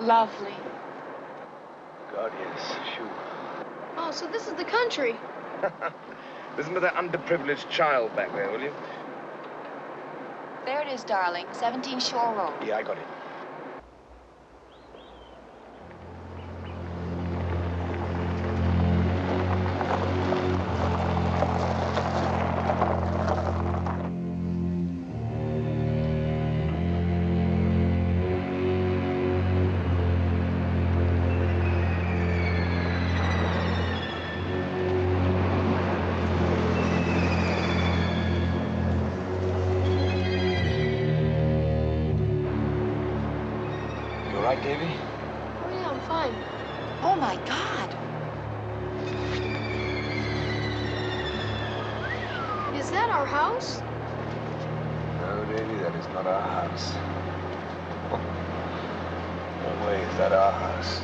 lovely. God, yes, sure. Oh, so this is the country. Listen to that underprivileged child back there, will you? There it is, darling. 17 Shore Road. Yeah, I got it. Davy? Oh, yeah, I'm fine. Oh, my God. Is that our house? No, Davy, that is not our house. No way is that our house.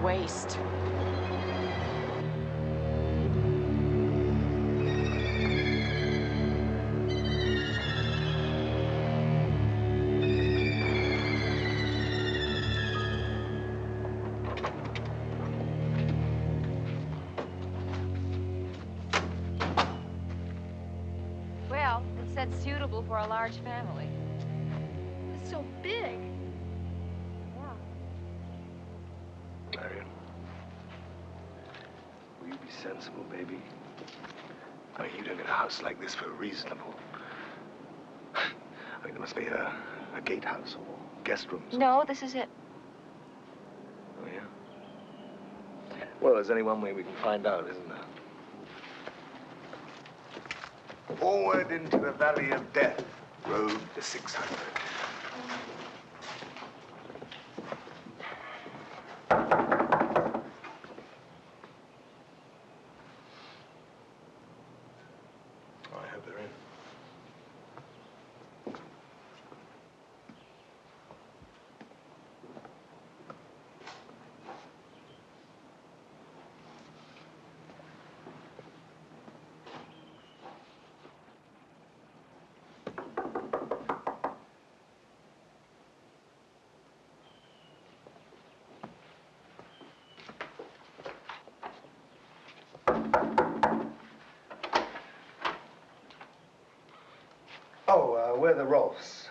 Waste. Well, it said suitable for a large family. It's so big. Marion, will you be sensible, baby? I mean, you don't get a house like this for reasonable. I mean, there must be a gatehouse or guest rooms. No, this is it. Oh, yeah? Well, there's only one way we can find out, isn't there? Forward into the valley of death, road to 600. We're the Rolfs.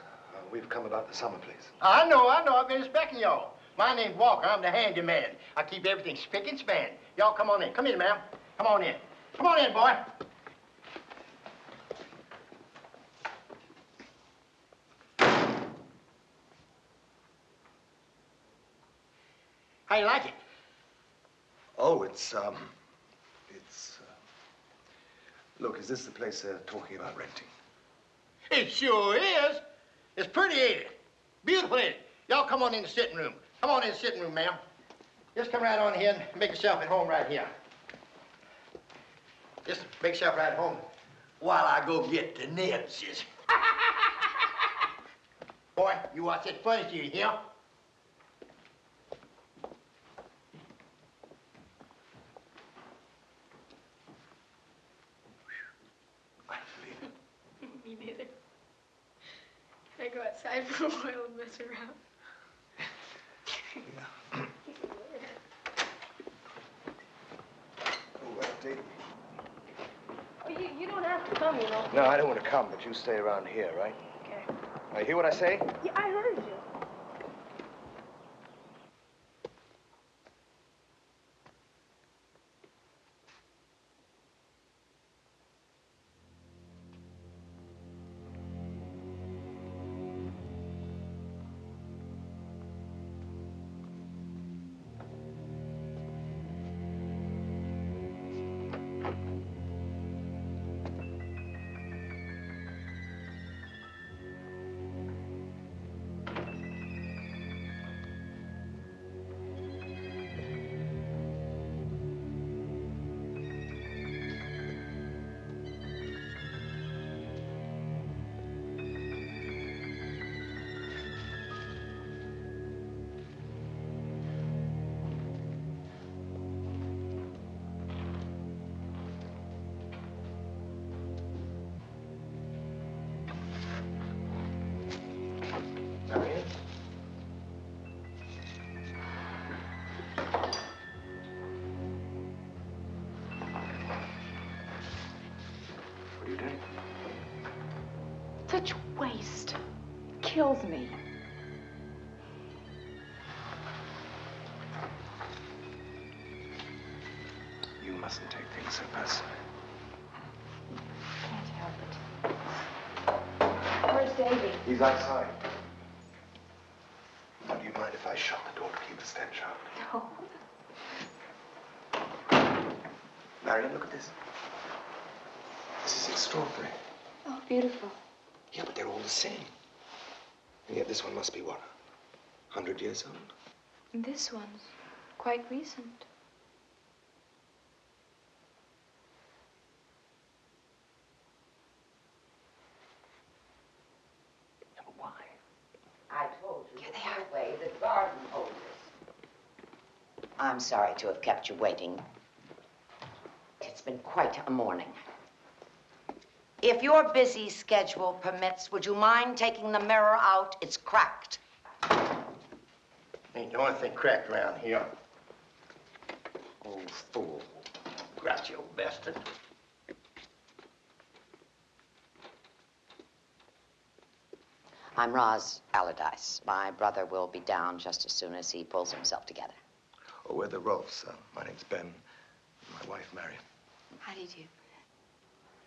We've come about the summer place. I know. I've been expecting y'all. My name's Walker. I'm the handyman. I keep everything spick and span. Y'all come on in. Come in, ma'am. Come on in. Come on in, boy. How you like it? Oh, look, is this the place they're talking about renting? It sure is. It's pretty, ain't it? Beautiful, ain't it? Y'all come on in the sitting room. Come on in the sitting room, ma'am. Just come right on here and make yourself at home right here. Just make yourself right at home while I go get the nibs. Boy, you watch that furniture, you hear? Me neither. Can I go outside for a while and mess around? Yeah. Dave. Oh, you don't have to come, you know. No, I don't want to come, but you stay around here, right? Okay. Now, you hear what I say? Yeah, I heard you. waste. Kills me. You mustn't take things so personally. Can't help it. Where's Davy? He's outside. Do you mind if I shut the door to keep the stench out? No. Marion, look at this. This is extraordinary. Oh, beautiful. Yeah, but they're all the same. And yet this one must be, what, 100 years old? And this one's quite recent. Yeah, but why? I told you the way the garden holds us. I'm sorry to have kept you waiting. It's been quite a morning. If your busy schedule permits, would you mind taking the mirror out? It's cracked. Ain't the only thing cracked around here. Old fool. Grouchy old bastard. I'm Roz Allardyce. My brother will be down just as soon as he pulls himself together. Oh, we're the Rolfs. My name's Ben. My wife, Marion. How do you do?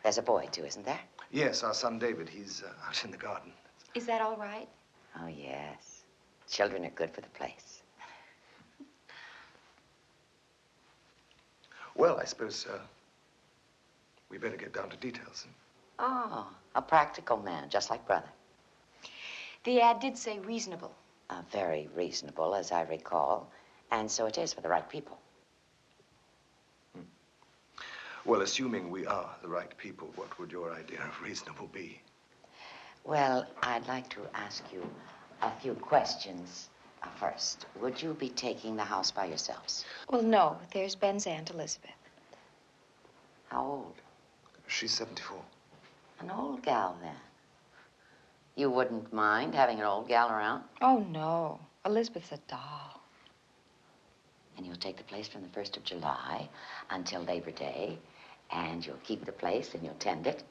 There's a boy, too, isn't there? Yes, our son David. He's out in the garden. Is that all right? Oh, yes. Children are good for the place. Well, I suppose we better get down to details. Oh, a practical man, just like brother. The ad did say reasonable. Very reasonable, as I recall. And so it is for the right people. Well, assuming we are the right people, what would your idea of reasonable be? Well, I'd like to ask you a few questions first. Would you be taking the house by yourselves? Well, no. There's Ben's Aunt Elizabeth. How old? She's 74. An old gal, then. You wouldn't mind having an old gal around? Oh, no. Elizabeth's a doll. And you'll take the place from the 1st of July until Labor Day, and you'll keep the place and you'll tend it?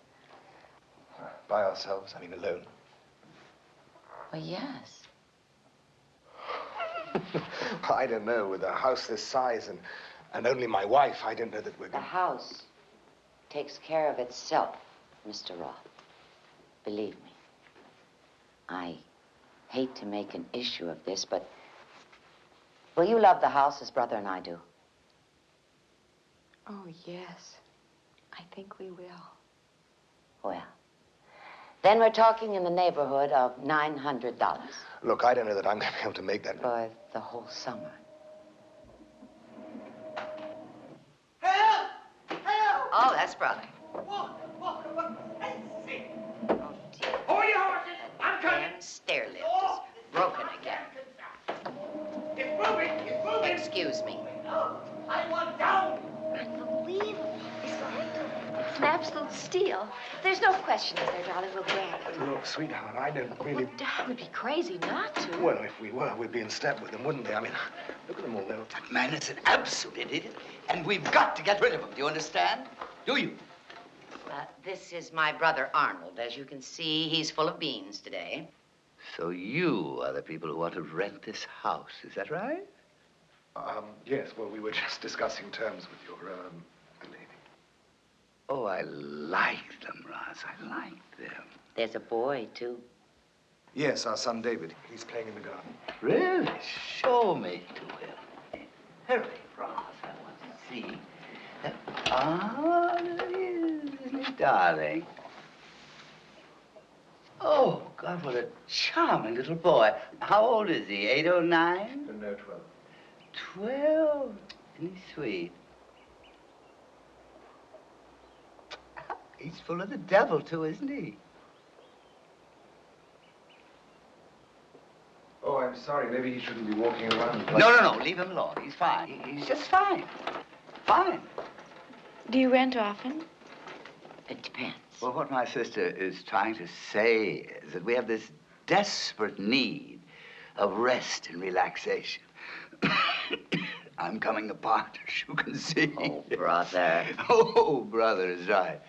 By ourselves? I mean, alone? Well, yes. I don't know. With a house this size and only my wife, I don't know that we're The going to... house takes care of itself, Mr. Roth. Believe me. I hate to make an issue of this, but will you love the house as brother and I do? Oh, yes. I think we will. Well, then we're talking in the neighborhood of $900 Look, I don't know that I'm going to be able to make that. for the whole summer. Help! Help! Oh, that's brother. Walk! Let's see. Oh, dear. Hold your horses! I'm coming! Damn stair lift is broken again. It's moving! It's moving! Excuse me. No, I want down! Unbelievable, isn't it? It's an absolute steal. There's no question, is there, darling? We'll grab it. Look, sweetheart, I don't really... Well, Dad would be crazy not to. Well, if we were, we'd be in step with them, wouldn't they? I mean, look at them all. They're... That man is an absolute idiot, and we've got to get rid of him. Do you understand? Do you? This is my brother Arnold. As you can see, he's full of beans today. So you are the people who want to rent this house, is that right? Yes, well, we were just discussing terms with your, lady. Oh, I like them, Roz. I like them. There's a boy, too. Yes, our son David. He's playing in the garden. Really? Show me to him. Hurry, Roz. I want to see. There he is, isn't he, darling? Oh, God, what a charming little boy. How old is he, 8 or 9? No, 12. 12? Isn't he sweet? He's full of the devil, too, isn't he? Oh, I'm sorry. Maybe he shouldn't be walking around. Like... No. Leave him alone. He's fine. He's just fine. Fine. Do you rent often? It depends. Well, what my sister is trying to say is that we have this desperate need of rest and relaxation. I'm coming apart, as you can see. Oh, brother. Oh, brother is right.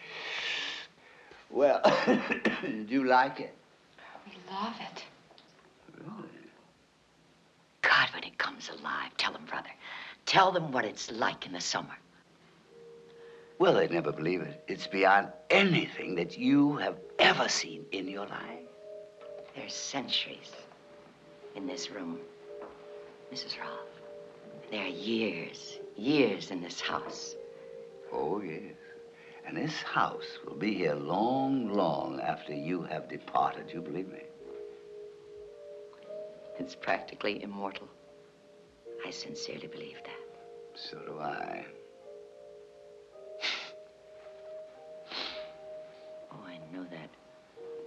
Well, do you like it? love it. Really? God, when it comes alive, tell them, brother. Tell them what it's like in the summer. Well, they'd never believe it. It's beyond anything that you have ever seen in your life. There's centuries in this room, Mrs. Rolfe. There are years, years in this house. Oh, yes. And this house will be here long, long after you have departed, you believe me? It's practically immortal. I sincerely believe that. So do I. Oh, I know that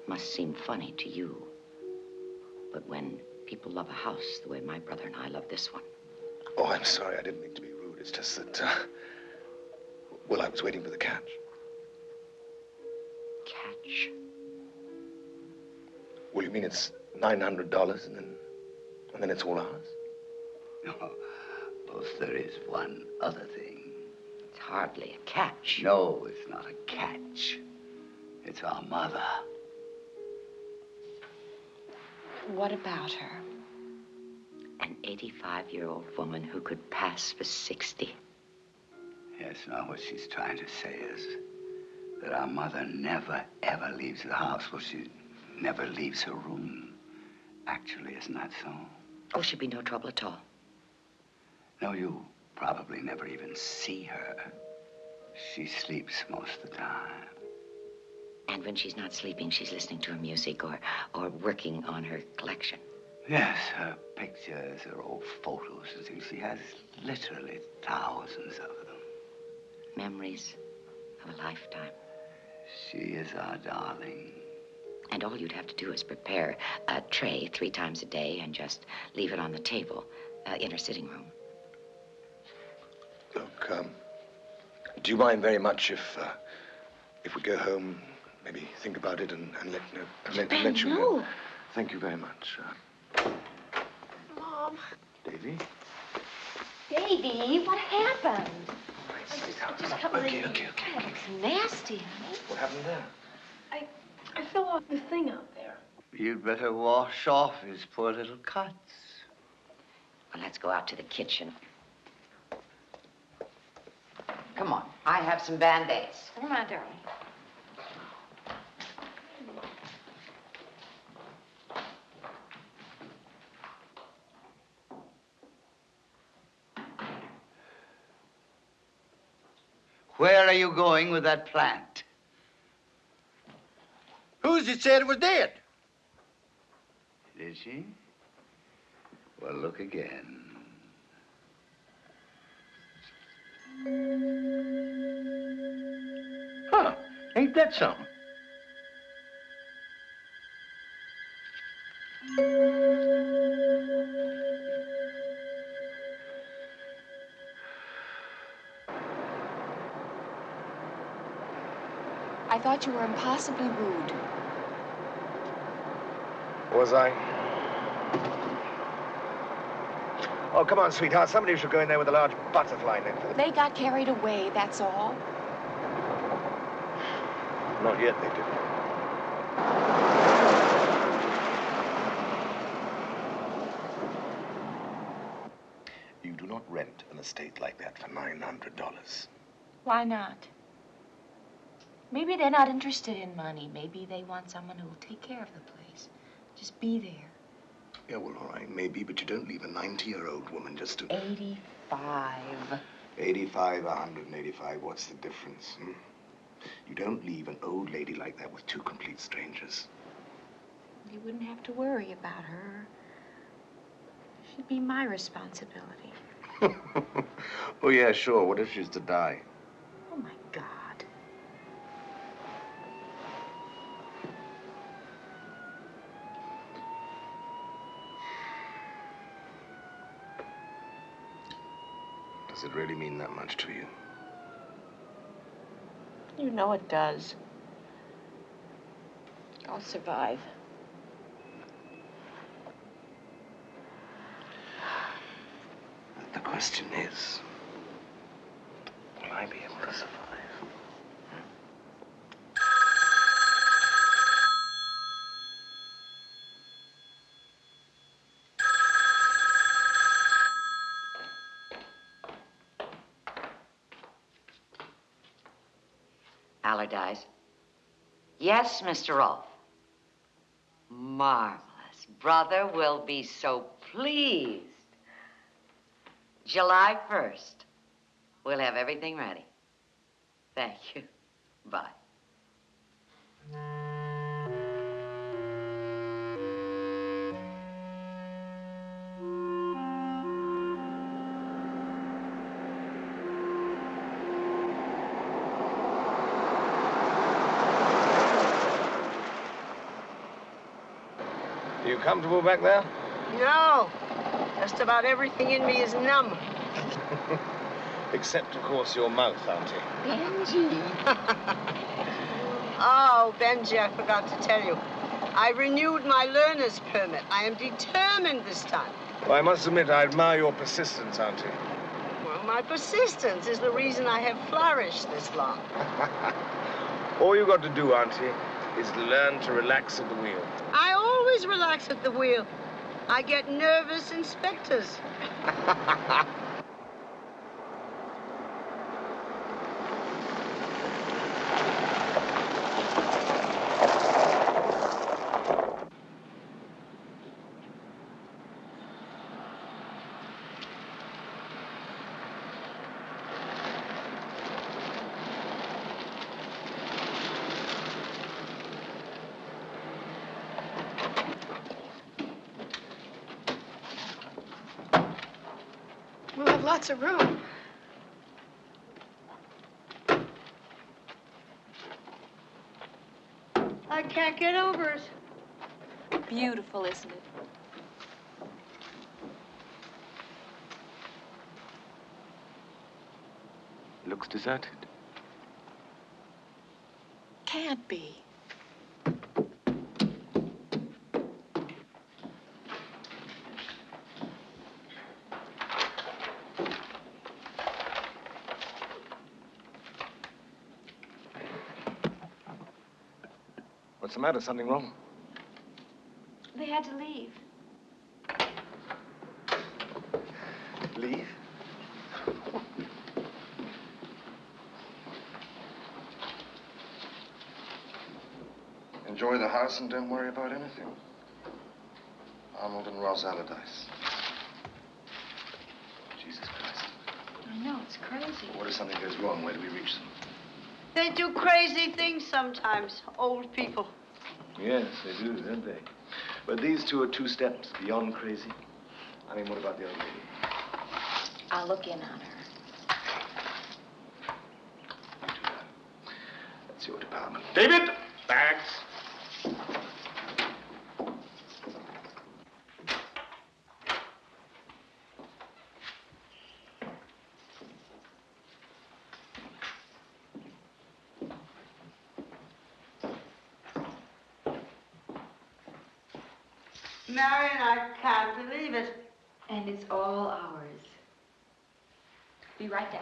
must seem funny to you. But when people love a house the way my brother and I love this one. Oh, I'm sorry. I didn't mean to be rude. It's just that, well, I was waiting for the catch. Catch? Well, you mean it's $900 and then it's all ours? No. Well, there is one other thing. It's hardly a catch. No, it's not a catch. It's our mother. What about her? An 85-year-old woman who could pass for 60. Yes, now what she's trying to say is that our mother never, ever leaves the house. Well, she never leaves her room. Actually, isn't that so? Oh, she'd be no trouble at all. No, you probably never even see her. She sleeps most of the time. And when she's not sleeping, she's listening to her music or working on her collection. Yes, her pictures, her old photos and things. She has literally thousands of them. Memories of a lifetime. She is our darling. And all you'd have to do is prepare a tray 3 times a day and just leave it on the table in her sitting room. Look, do you mind very much if we go home, maybe think about it and let you know? No. Thank you very much. Mom. Davy? Baby, what happened? I just cut my... Okay. That looks nasty, honey. What happened there? I fell off the thing out there. You'd better wash off his poor little cuts. Well, let's go out to the kitchen. Come on, I have some Band-Aids. Come on, darling. Where are you going with that plant? Who's it said it was dead? Did she? Well, look again. Huh, ain't that something? I thought you were impossibly rude. Was I? Oh, come on, sweetheart. Somebody should go in there with a large butterfly net for the... They got carried away, that's all. Not yet, they didn't. You do not rent an estate like that for $900. Why not? Maybe they're not interested in money. Maybe they want someone who will take care of the place. Just be there. Yeah, well, all right, maybe, but you don't leave a 90-year-old woman just to... 85. 85, 185, what's the difference, hmm? You don't leave an old lady like that with 2 complete strangers. You wouldn't have to worry about her. She'd be my responsibility. Oh, yeah, sure. What if she's to die? Oh, my God. Does it really mean that much to you? You know it does. I'll survive. The question is, will I be able to survive? Allardyce. Yes, Mr. Rolfe. Marvelous. Brother will be so pleased. July 1st. We'll have everything ready. Thank you. Bye. Are you comfortable back there? No. Just about everything in me is numb. Except, of course, your mouth, Auntie. Benji. Oh, Benji, I forgot to tell you. I renewed my learner's permit. I am determined this time. Well, I must admit, I admire your persistence, Auntie. Well, my persistence is the reason I have flourished this long. All you got to do, Auntie, is learn to relax at the wheel. I always relax at the wheel. I get nervous inspectors. We'll have lots of room. I can't get over it. Beautiful, isn't it? Looks deserted. Can't be. What's the matter? Something wrong? They had to leave. Leave? Enjoy the house and don't worry about anything. Arnold and Ross Allardyce. Jesus Christ. I know, it's crazy. What if something goes wrong? Where do we reach them? They do crazy things sometimes, old people. Yes, they do, don't they? But these two are 2 steps beyond crazy. I mean, what about the old lady? I'll look in on her. That's your department. David! Bags! Marion, I can't believe it. And it's all ours. Be right down.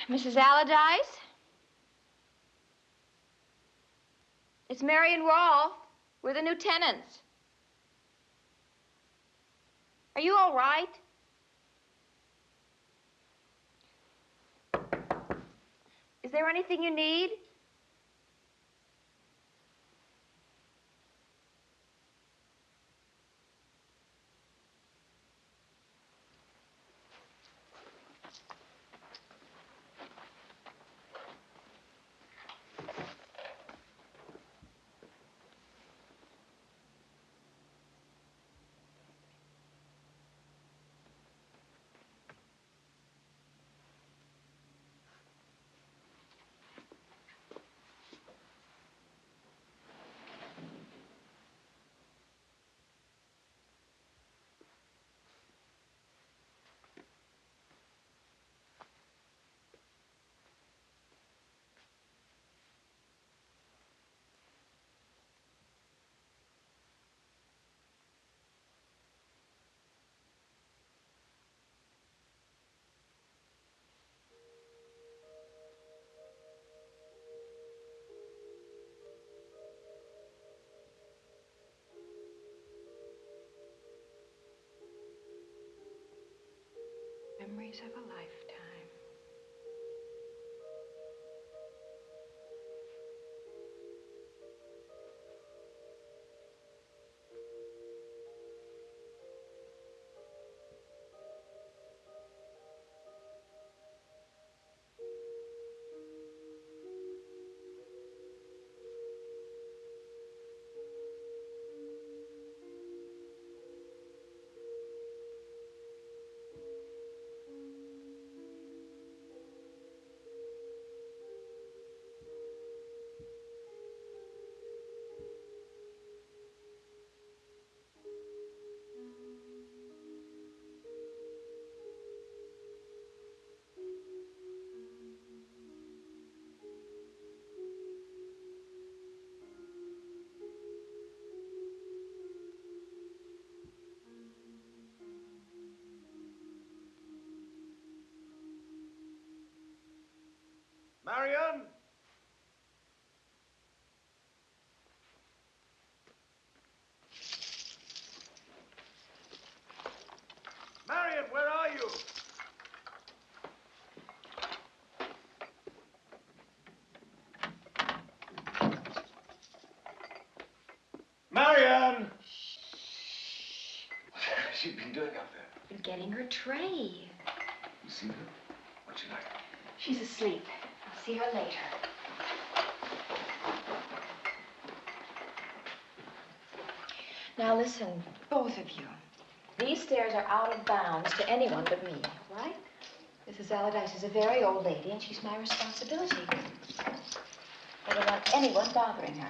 Mrs. Allardyce? It's Mary and Rolfe. We're the new tenants. Are you all right? Is there anything you need? Memories of a lifetime. Marion? Marion, where are you? Marion! What's she been doing up there? Been getting her tray. You see her? What's she like? She's asleep. I'll see her later. Now listen, both of you. These stairs are out of bounds to anyone but me, right? Mrs. Allardyce is a very old lady, and she's my responsibility. I don't want anyone bothering her.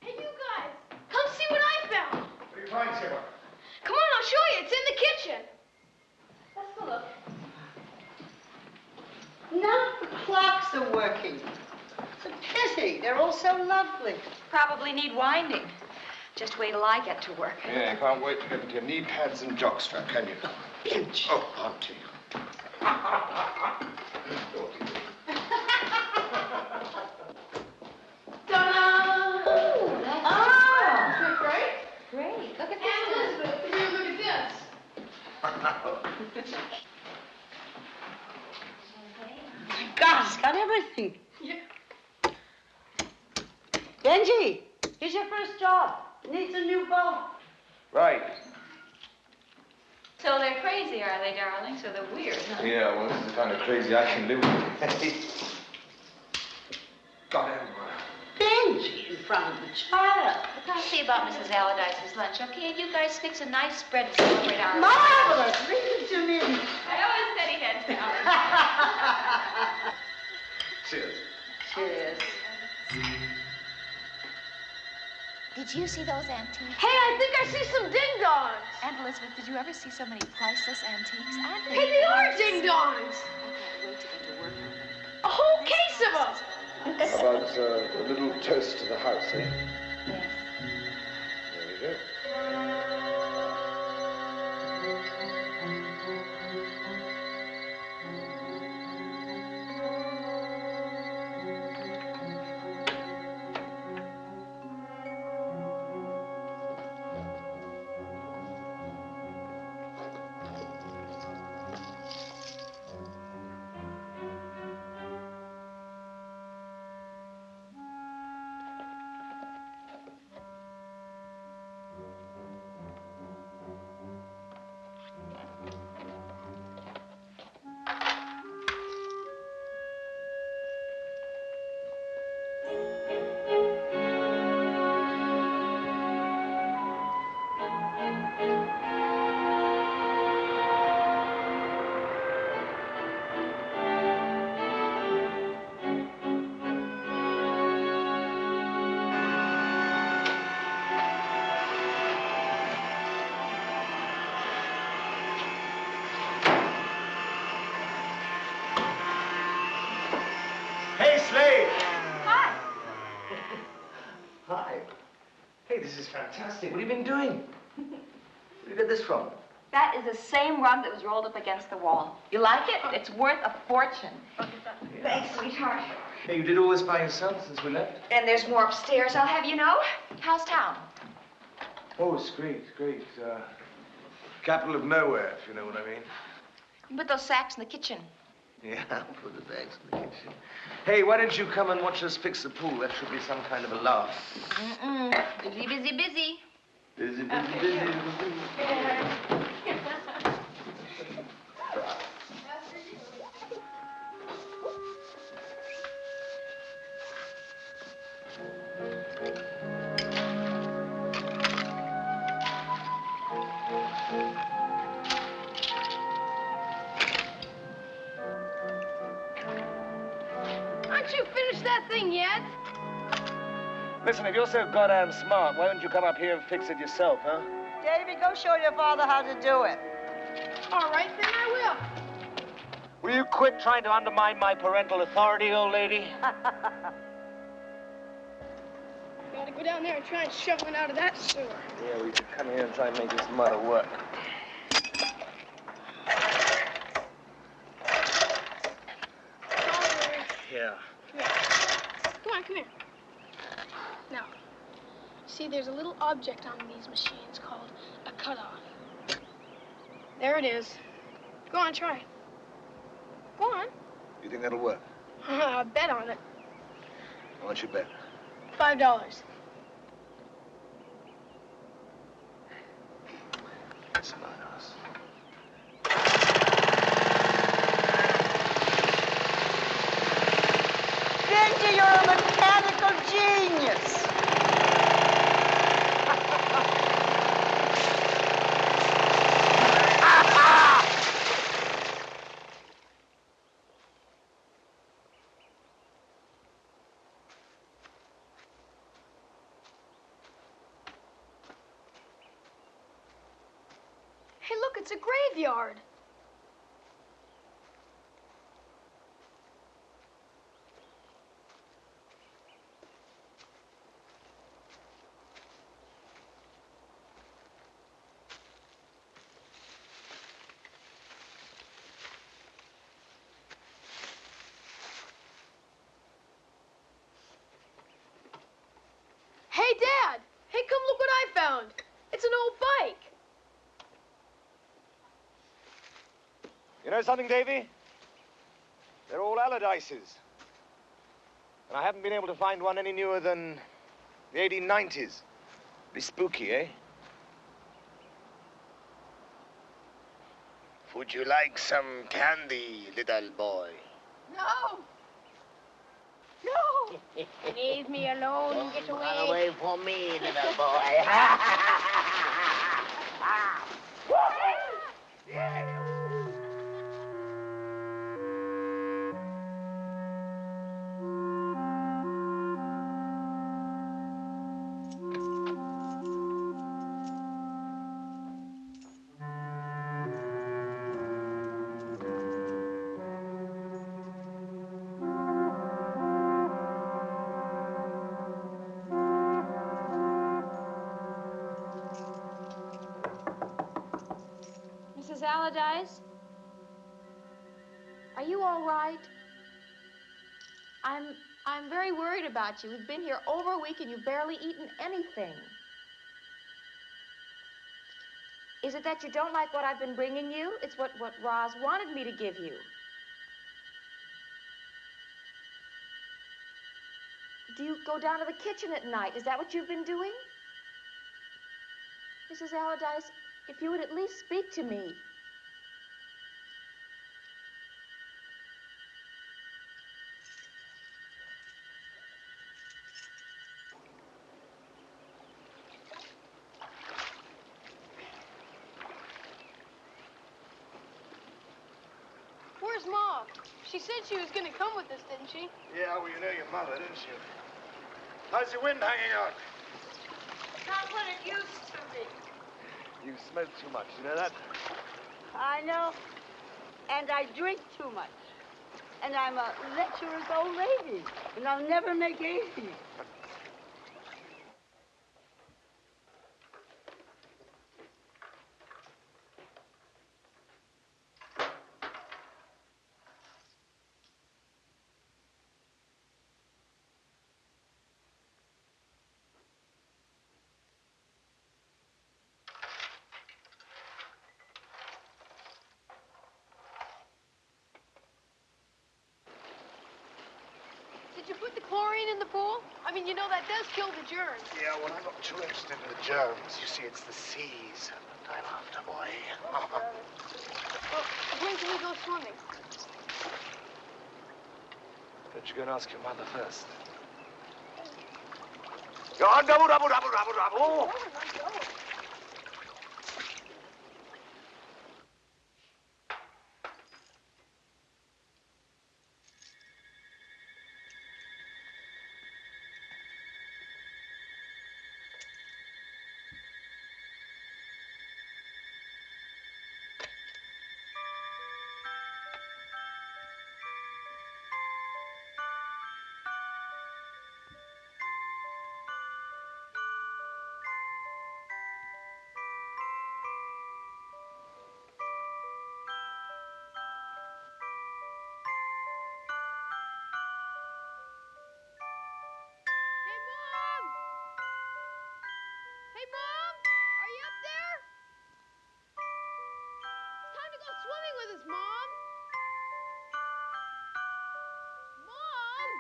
Hey, you guys, come see what I found. What do you find, Sarah? Come on, I'll show you. It's in the kitchen. Let's go look. None of the clocks are working. It's a pity. They're all so lovely. Probably need winding. Just wait till I get to work. Yeah, I can't wait to get into your knee pads and jockstrap, can you? Pinch. Oh, Auntie. Ta-da! Oh, that's Ah! Great. great. Look at And this. Elizabeth, come here and look at this. God, it's got everything. Yeah. Benji, here's your first job. Needs a new boat. Right. So they're crazy, are they, darling? So they're weird, huh? Yeah, well, this is the kind of crazy I can live with. Got everywhere. Benji, in front of the child. Look, I'll see about Mrs. Allardyce's lunch, okay? And you guys fix a nice spread to celebrate our... Marvelous. Bring it to me. I always steady heads down. Cheers. Cheers. Did you see those antiques? Hey, I think I see some ding-dongs. Aunt Elizabeth, did you ever see so many priceless antiques? Aren't they? Hey, they are ding-dongs. I can't wait to get to work on them. A whole case of them. How about a little toast to the house, eh? Yes. There you go. Hey, Slade! Hi. Hi. Hey, this is fantastic. What have you been doing? Where did you get this from? That is the same rug that was rolled up against the wall. You like it? It's worth a fortune. Thanks, sweetheart. Hey, you did all this by yourself since we left? And there's more upstairs, I'll have you know. How's town? Oh, it's great, great. Capital of nowhere, if you know what I mean. You put those sacks in the kitchen. Yeah, I'll put the bags in the kitchen. Hey, why don't you come and watch us fix the pool? That should be some kind of a laugh. Busy, busy, busy. Busy, busy, busy, busy. Aren't you finished that thing yet? Listen, if you're so goddamn smart, why don't you come up here and fix it yourself, huh? Davy, go show your father how to do it. All right, then I will. Will you quit trying to undermine my parental authority, old lady? Gotta go down there and try and shovel it out of that sewer. Yeah, we should come here and try and make this mother work. Yeah. Come here. Come on, come here. Now, see, there's a little object on these machines called a cutoff. There it is. Go on, try it. Go on. You think that'll work? Bet on it. How much you bet? $5. That's about us. Benji, you're a mechanical genius. Hey, look, it's a graveyard. Hey, Dad! Hey, come look what I found. It's an old bike. You know something, Davy? They're all Allardyces. And I haven't been able to find one any newer than the 1890s. Be spooky, eh? Would you like some candy, little boy? No! No! Leave me alone and get away. Run away from me, little boy. Mrs. Allardyce? Are you all right? I'm very worried about you. We've been here over a week and you've barely eaten anything. Is it that you don't like what I've been bringing you? It's what Roz wanted me to give you. Do you go down to the kitchen at night? Is that what you've been doing? Mrs. Allardyce, if you would at least speak to me. Where's Mom? She said she was going to come with us, didn't she? Yeah, well, you know your mother, didn't you? How's your wind hanging out? Not what it used to be. You smoke too much, you know that? I know. And I drink too much. And I'm a lecherous old lady. And I'll never make 80. Did you put the chlorine in the pool? I mean, you know, that does kill the germs. Yeah, well, I'm not too interested in the germs. You see, it's the seas that I'm after, boy. Well, when can we go swimming? But you go and ask your mother first. Go on, double, double, double, double, double. Hey, Mom! Are you up there? It's time to go swimming with us, Mom! Mom!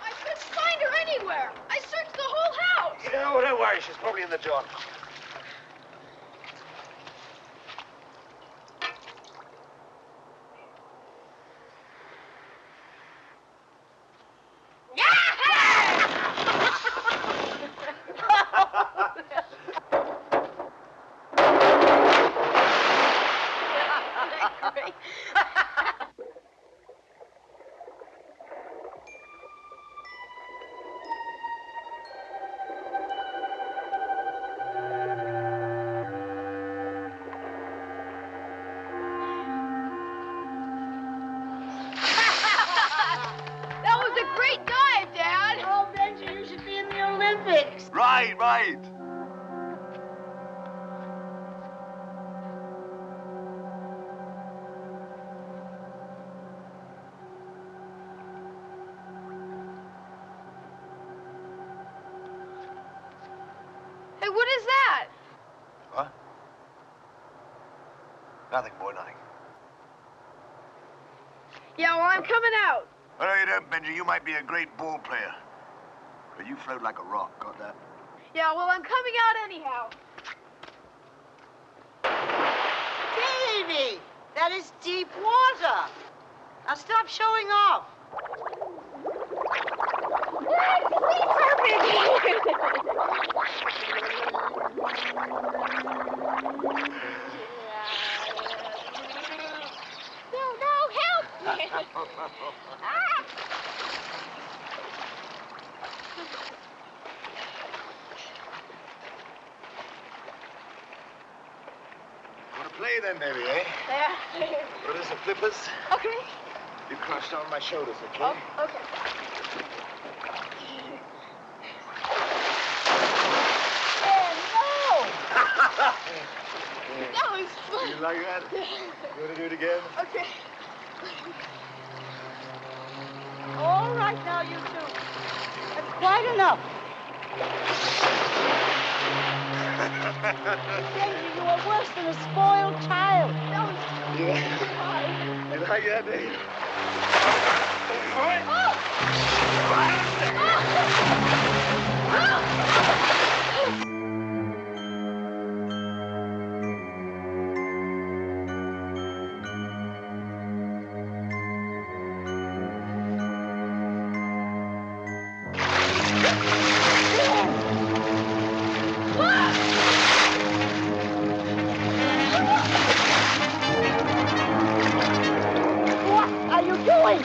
I couldn't find her anywhere! I searched the whole house! Yeah, well, don't worry. She's probably in the John. Right. Hey, what is that? What? Nothing, boy, nothing. Yeah, well, I'm coming out. Oh, no, you don't, Benji. You might be a great ball player. But you float like a rock, got that? Yeah, well, I'm coming out anyhow. Davy! That is deep water. Now stop showing off. No, help me! Play then, baby, eh? Yeah. What is the flippers? Okay. You crouch down on my shoulders, okay? Oh, okay. That was fun. You like that? You want to do it again? Okay. All right now, you two. That's quite enough. Benji, you are worse than a spoiled child. That was Yeah. You like that, Dave? What are you doing?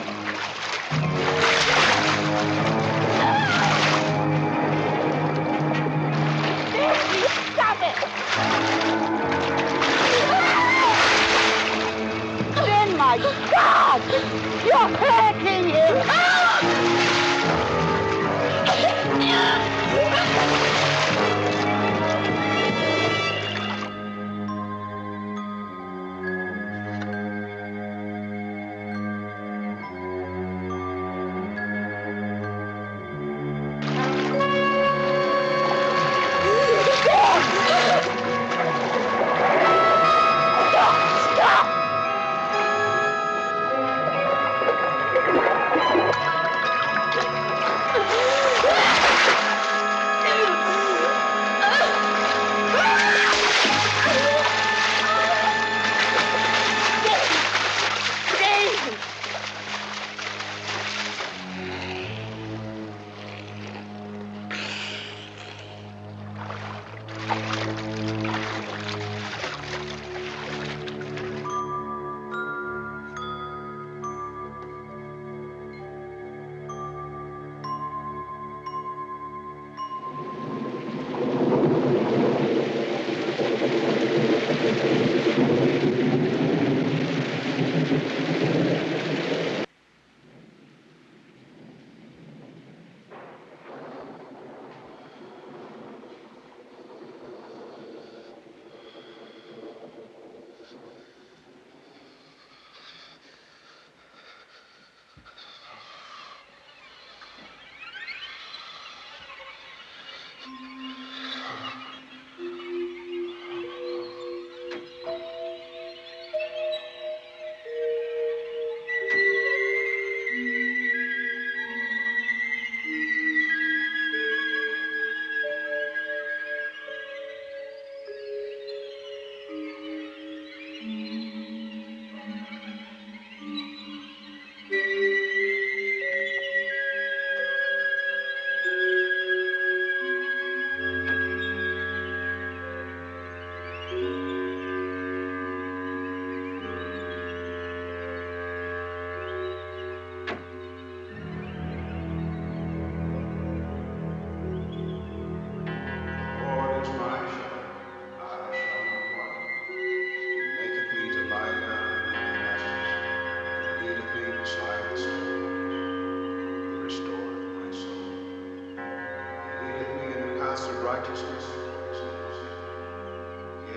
righteousness.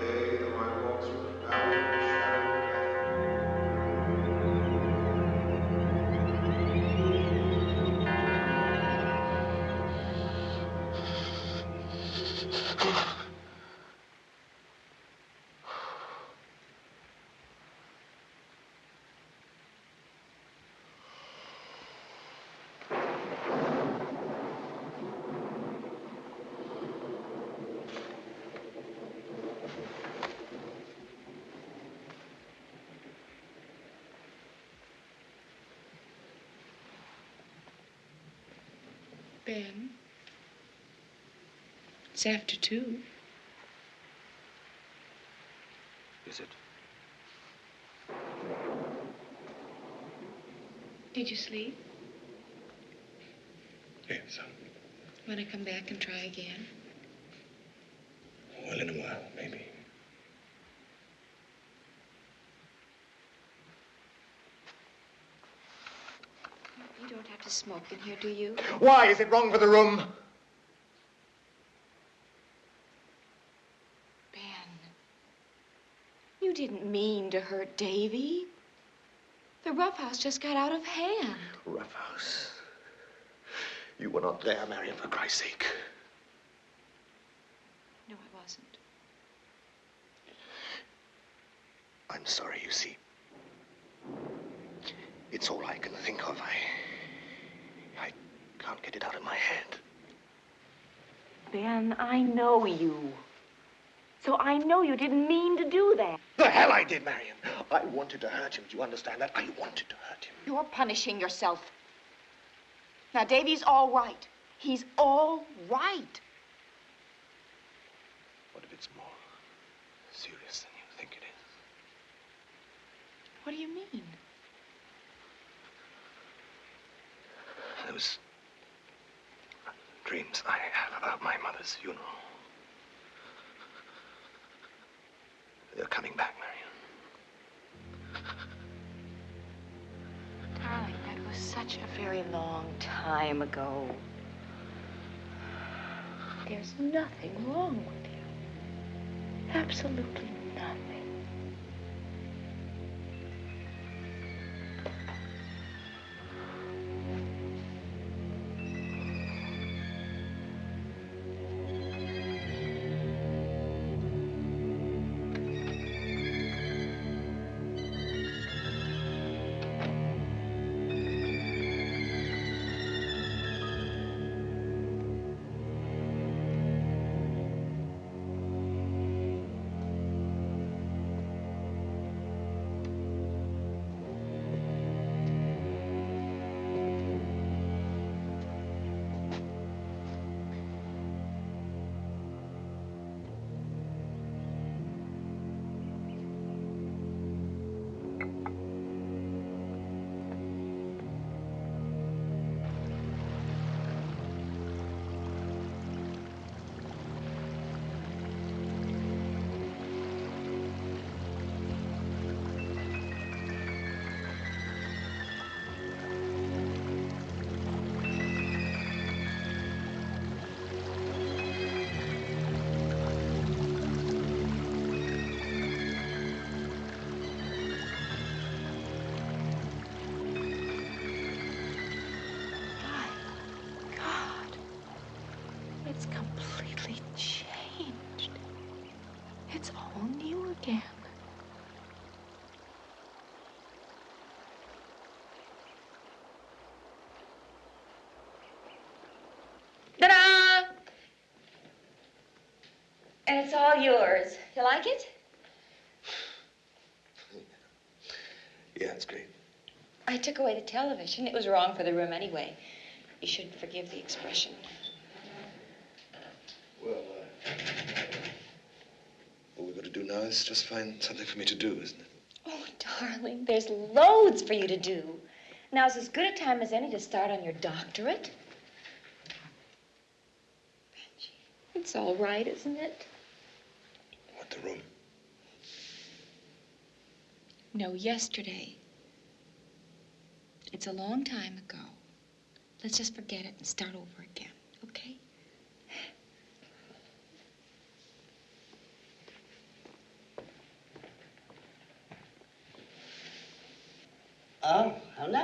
Yea, though I walk through the valley of the shadow of Ben, it's after 2. Is it? Did you sleep? Yes. Want to come back and try again? Well, in a while, maybe. You don't have to smoke in here, do you? Why? Is it wrong for the room? Ben, you didn't mean to hurt Davy. The roughhouse just got out of hand. Roughhouse. You were not there, Marion, for Christ's sake. No, I wasn't. I'm sorry, you see. It's all I can think of. I can't get it out of my head. Ben, I know you. So I know you didn't mean to do that. The hell I did, Marion. I wanted to hurt him. Do you understand that? I wanted to hurt him. You're punishing yourself. Now, Davy's all right. He's all right. What if it's more serious than you think it is? What do you mean? Those dreams I have about my mother's funeral. They're coming back, Marion. Darling, that was such a very long time ago. There's nothing wrong with you. Absolutely nothing. It's completely changed. It's all new again. Ta-da! And it's all yours. You like it? Yeah, it's great. I took away the television. It was wrong for the room anyway. You should forgive the expression. Well, all we've got to do now is just find something for me to do, isn't it? Oh, darling, there's loads for you to do. Now's as good a time as any to start on your doctorate. Benji, it's all right, isn't it? What, the room? No, yesterday. It's a long time ago. Let's just forget it and start over again, okay?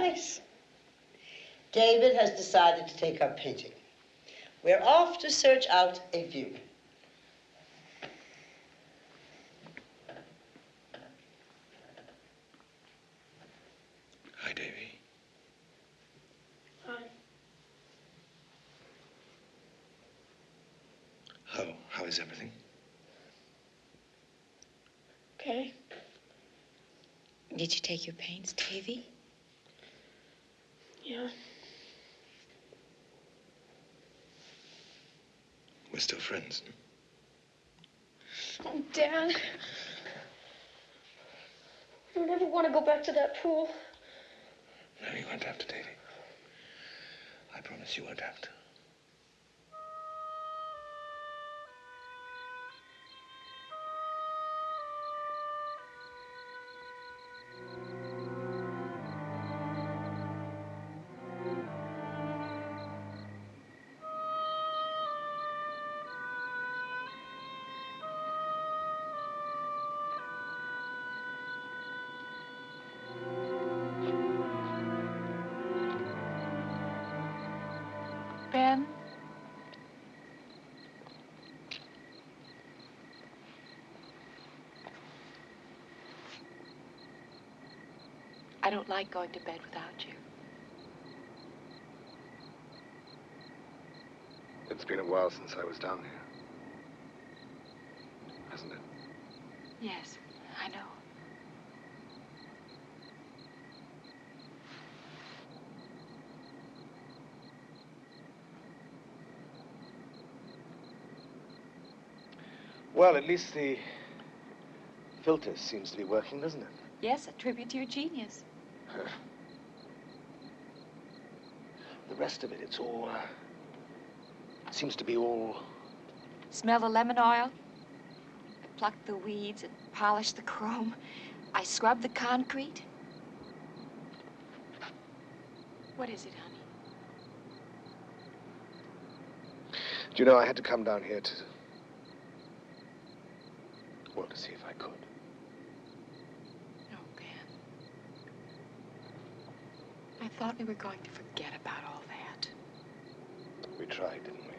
Nice. David has decided to take up painting. We're off to search out a view. Hi, Davy. Hi. How is everything? Okay. Did you take your paints, Davy? Yeah. We're still friends. Oh, Dad. I don't ever want to go back to that pool. No, you won't have to, Davy. I promise you won't have to. Ben? I don't like going to bed without you. It's been a while since I was down here. Hasn't it? Yes, I know. Well, at least the filter seems to be working, doesn't it? Yes, a tribute to your genius. The rest of it, it's all, seems to be all... Smell the lemon oil? I plucked the weeds and polished the chrome. I scrubbed the concrete. What is it, honey? Do you know, I had to come down here to... well, to see if I could. No, Ben. I thought we were going to forget about all that. We tried, didn't we?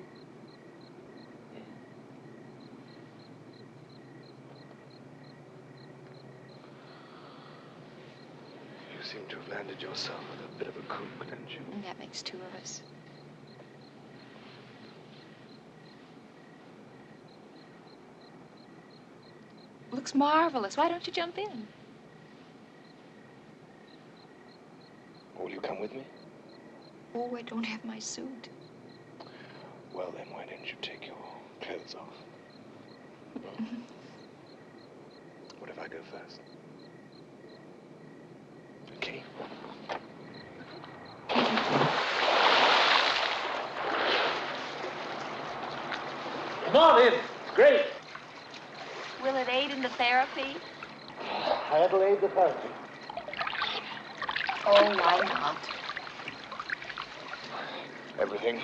You seem to have landed yourself with a bit of a coup, didn't you? And that makes two of us. Looks marvelous. Why don't you jump in? Will you come with me? Oh, I don't have my suit. Well, then, why didn't you take your clothes off? What if I go first? Okay. Come on in. It's great. Will it aid in the therapy? I'll aid the therapy. Oh, why not? Everything.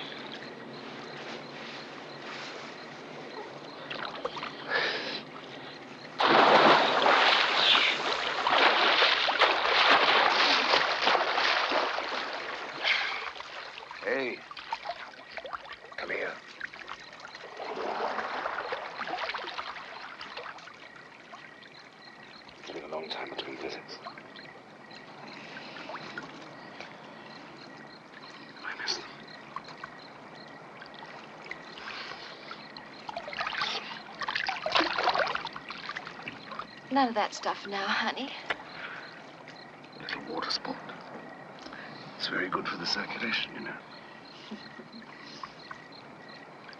Hey. Come here. It's been a long time between visits. I miss them. None of that stuff now, honey. A little water sport. It's very good for the circulation, you know.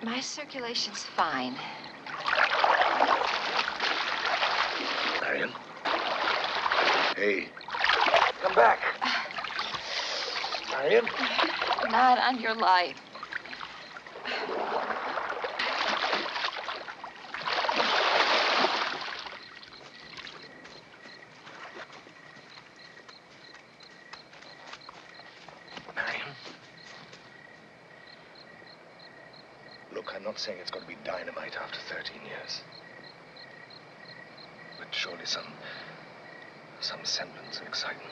My circulation's fine. Marion? Hey. Come back. Marion? Not on your life. Look, I'm not saying it's got to be dynamite after 13 years. But surely some semblance of excitement.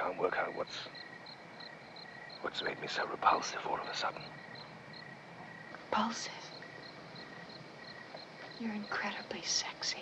can't work out what's made me so repulsive all of a sudden. Repulsive? You're incredibly sexy.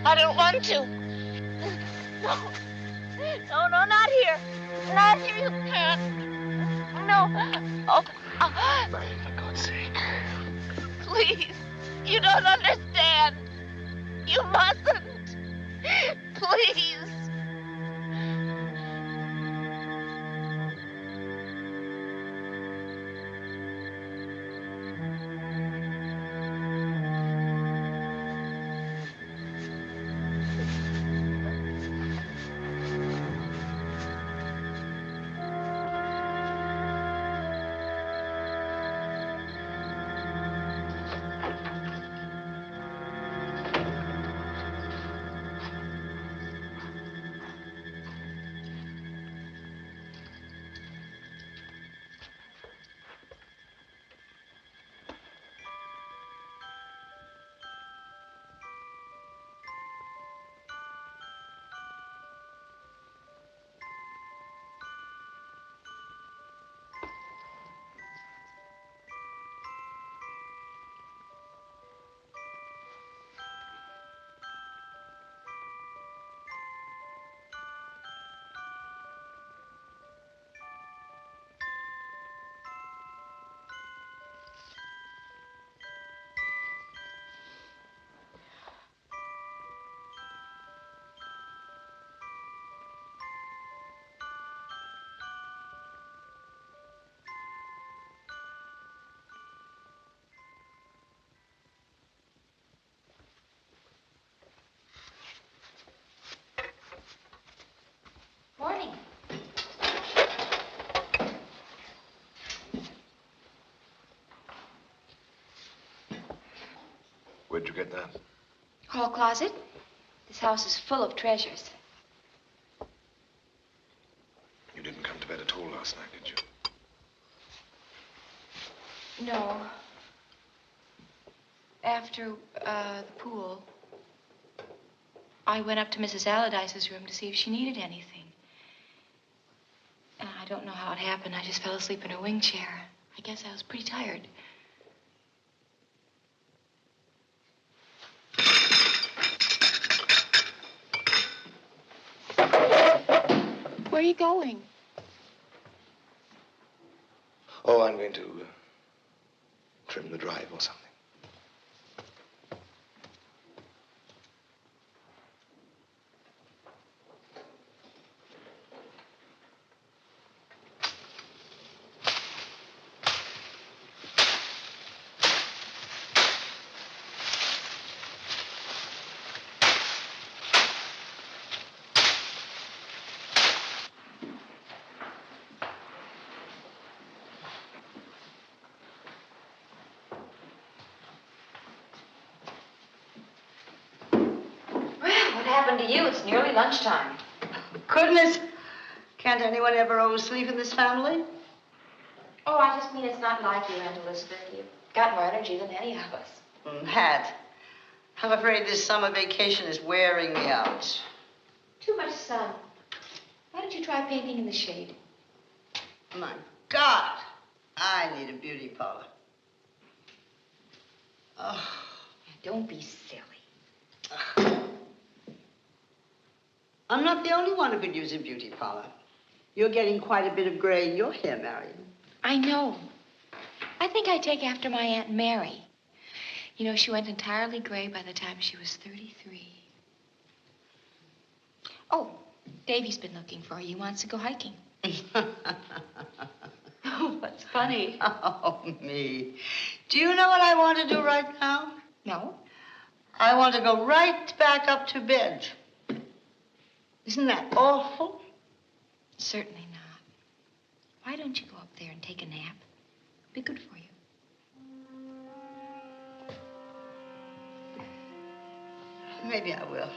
I don't want to. No. No, no, not here. Not here, you can't. No. Oh. Mary, for God's sake. Please. You don't understand. You mustn't. Please. Morning. Where'd you get that? Hall closet. This house is full of treasures. You didn't come to bed at all last night, did you? No. After the pool, I went up to Mrs. Allardyce's room to see if she needed anything. And I don't know how it happened. I just fell asleep in her wing chair. I guess I was pretty tired. Where are you going? Oh, I'm going to trim the drive or something. To you, it's nearly lunchtime. Goodness. Can't anyone ever oversleep in this family? Oh, I just mean it's not like you, Aunt Elizabeth. You've got more energy than any of us. Hat. I'm afraid this summer vacation is wearing me out. Too much sun. Why don't you try painting in the shade? My God. I need a beauty parlor. Oh. Don't be silly. I'm not the only one who could use a beauty parlor. You're getting quite a bit of gray in your hair, Marion. I know. I think I take after my Aunt Mary. You know, she went entirely gray by the time she was 33. Oh, Davy's been looking for you. He wants to go hiking. Oh, what's funny? Oh, me. Do you know what I want to do right now? No. I want to go right back up to bed. Isn't that awful? Certainly not. Why don't you go up there and take a nap? It'll be good for you. Maybe I will.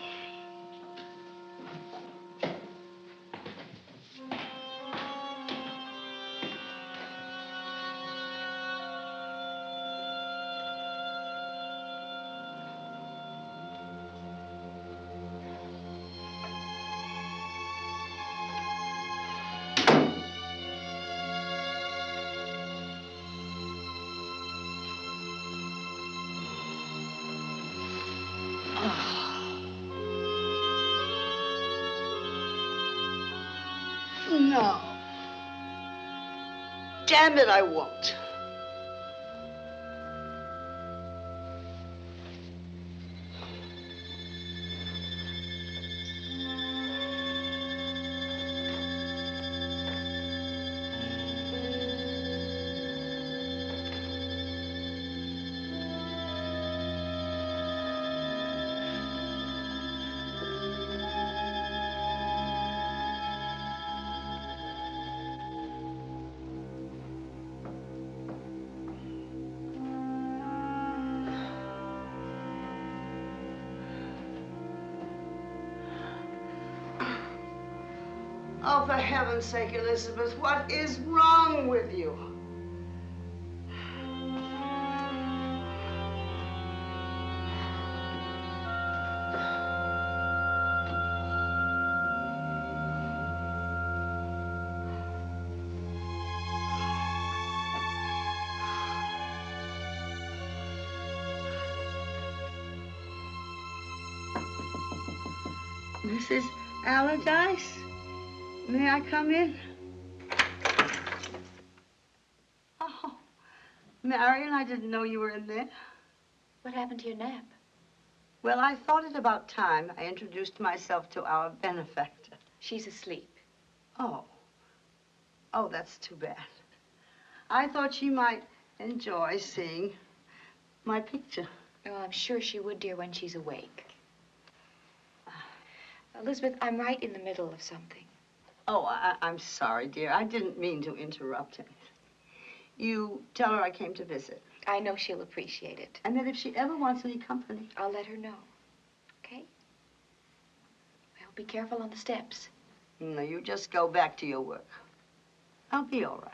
No. Damn it, I won't. Oh, for heaven's sake, Elizabeth, what is wrong with you? Mrs. Allardyce? May I come in? Oh, Marion, I didn't know you were in there. What happened to your nap? Well, I thought it about time I introduced myself to our benefactor. She's asleep. Oh. Oh, that's too bad. I thought she might enjoy seeing my picture. Oh, I'm sure she would, dear, when she's awake. Elizabeth, I'm right in the middle of something. Oh, I'm sorry, dear. I didn't mean to interrupt anything. You tell her I came to visit. I know she'll appreciate it. And that if she ever wants any company, I'll let her know. Okay? Well, be careful on the steps. No, you just go back to your work. I'll be all right.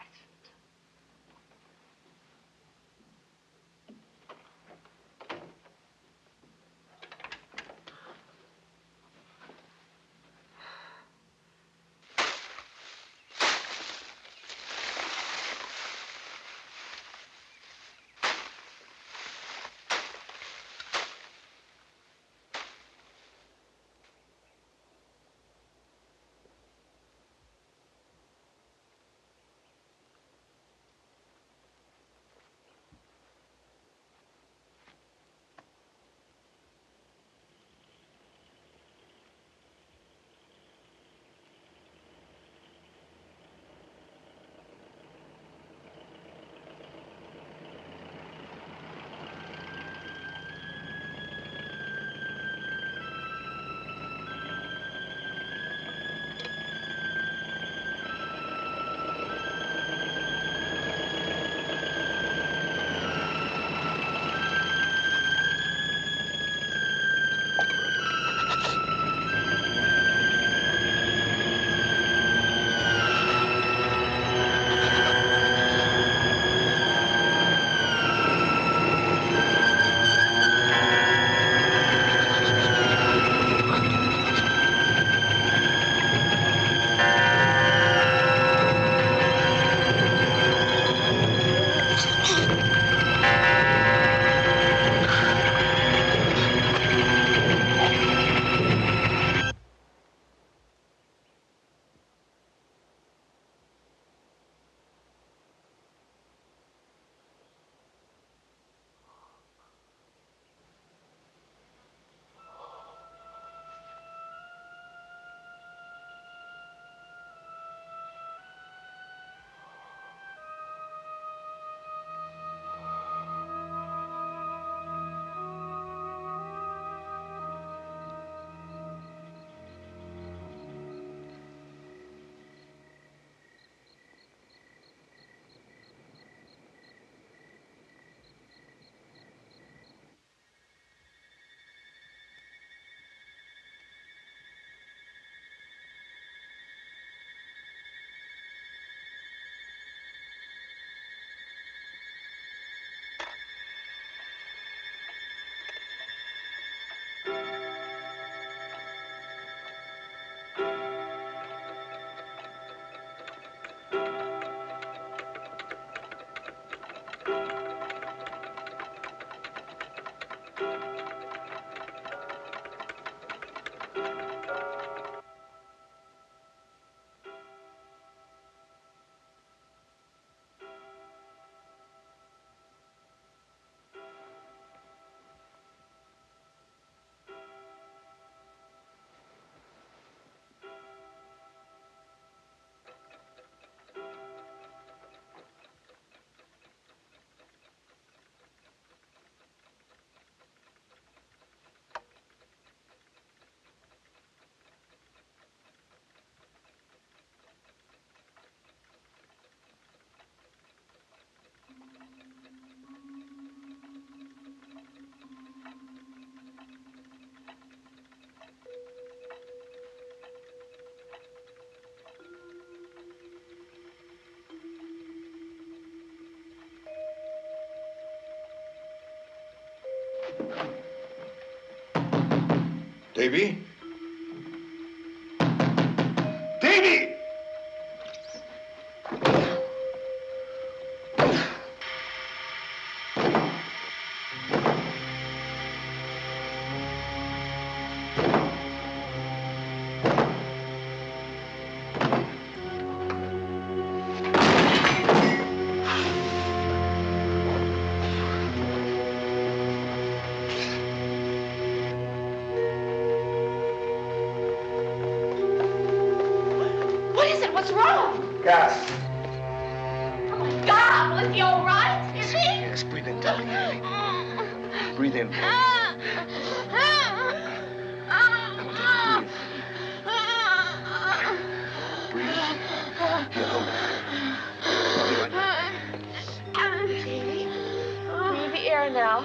Davy? Davy! Gas. Oh, my God. Was he all right? Is he? Yes, breathe in, darling. Breathe in. I want you to breathe. Breathe. Here, hold it. I'll be right back. Davy, breathe the air now.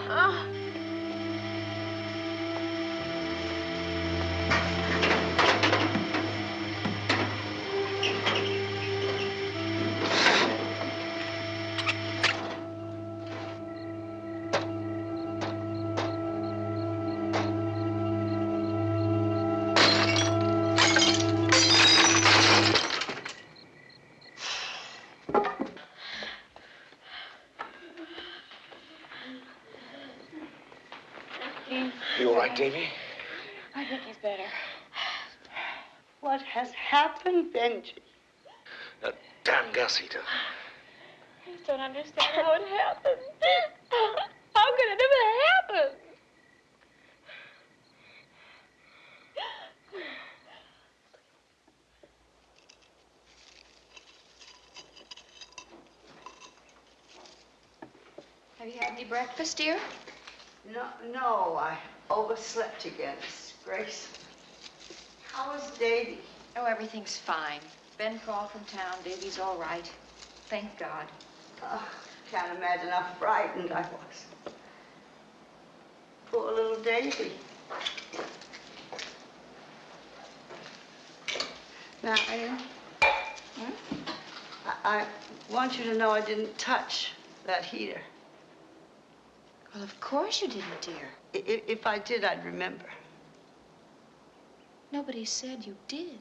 You all right, Davy? I think he's better. What has happened, Benji? That damn gas heater. I just don't understand how it happened. How could it ever happen? Have you had any breakfast, dear? No, I overslept again, Miss Grace. How is Davy? Oh, everything's fine. Ben called from town. Davy's all right. Thank God. Can't imagine how frightened I was. Poor little Davy. Now, I want you to know I didn't touch that heater. Well, of course you didn't, dear. If I did, I'd remember. Nobody said you did.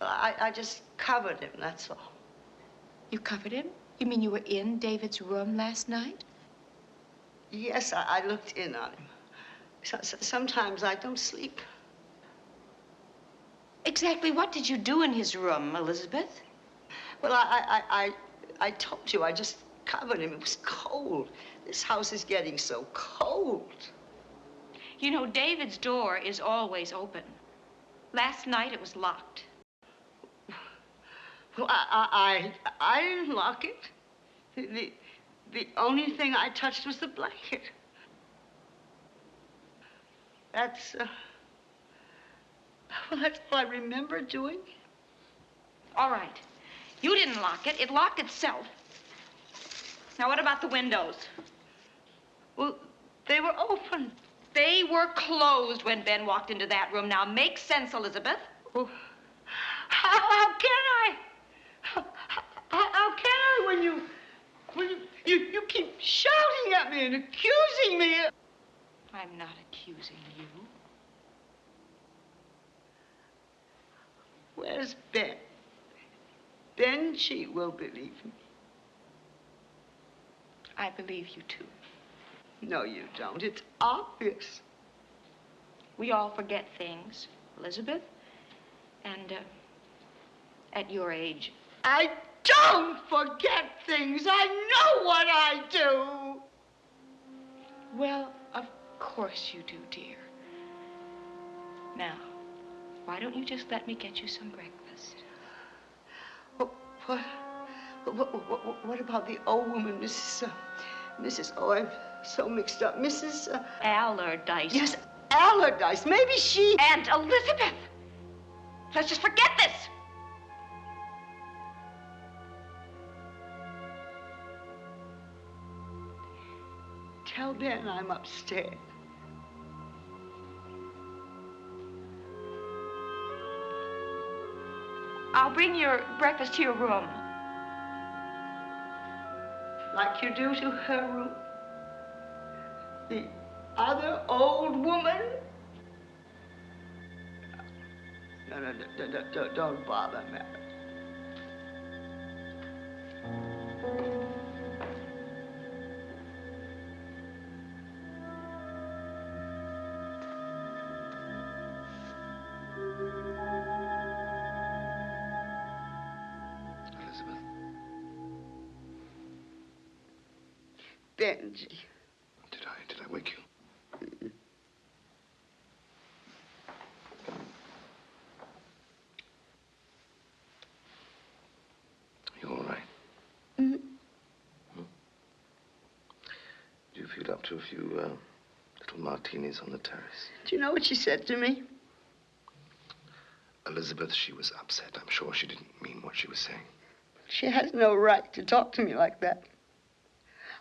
Well, I just covered him, that's all. You covered him? You mean you were in David's room last night? Yes, I looked in on him. Sometimes I don't sleep. Exactly what did you do in his room, Elizabeth? Well, I told you, I just covered him. It was cold. This house is getting so cold. You know, David's door is always open. Last night it was locked. Well, I didn't lock it. The only thing I touched was the blanket. That's all I remember doing. All right. You didn't lock it. It locked itself. Now, what about the windows? Well, they were open. They were closed when Ben walked into that room. Now, make sense, Elizabeth. Well, how can I? How can I when you keep shouting at me and accusing me? I'm not accusing you. Where's Ben? Benji will believe me. I believe you, too. No, you don't. It's obvious. We all forget things, Elizabeth. And, at your age. I don't forget things. I know what I do. Well, of course you do, dear. Now, why don't you just let me get you some breakfast? What about the old woman, oh, I'm so mixed up. Mrs. Allardyce. Yes, Allardyce. Maybe she... Aunt Elizabeth! Let's just forget this! Tell Ben I'm upstairs. I'll bring your breakfast to your room. Like you do to her room? other old woman? No, don't bother, Mary. Benji. Did I wake you? You all right? Mm-hmm. Do you feel up to a few little martinis on the terrace? Do you know what she said to me? Elizabeth, she was upset. I'm sure she didn't mean what she was saying. She has no right to talk to me like that.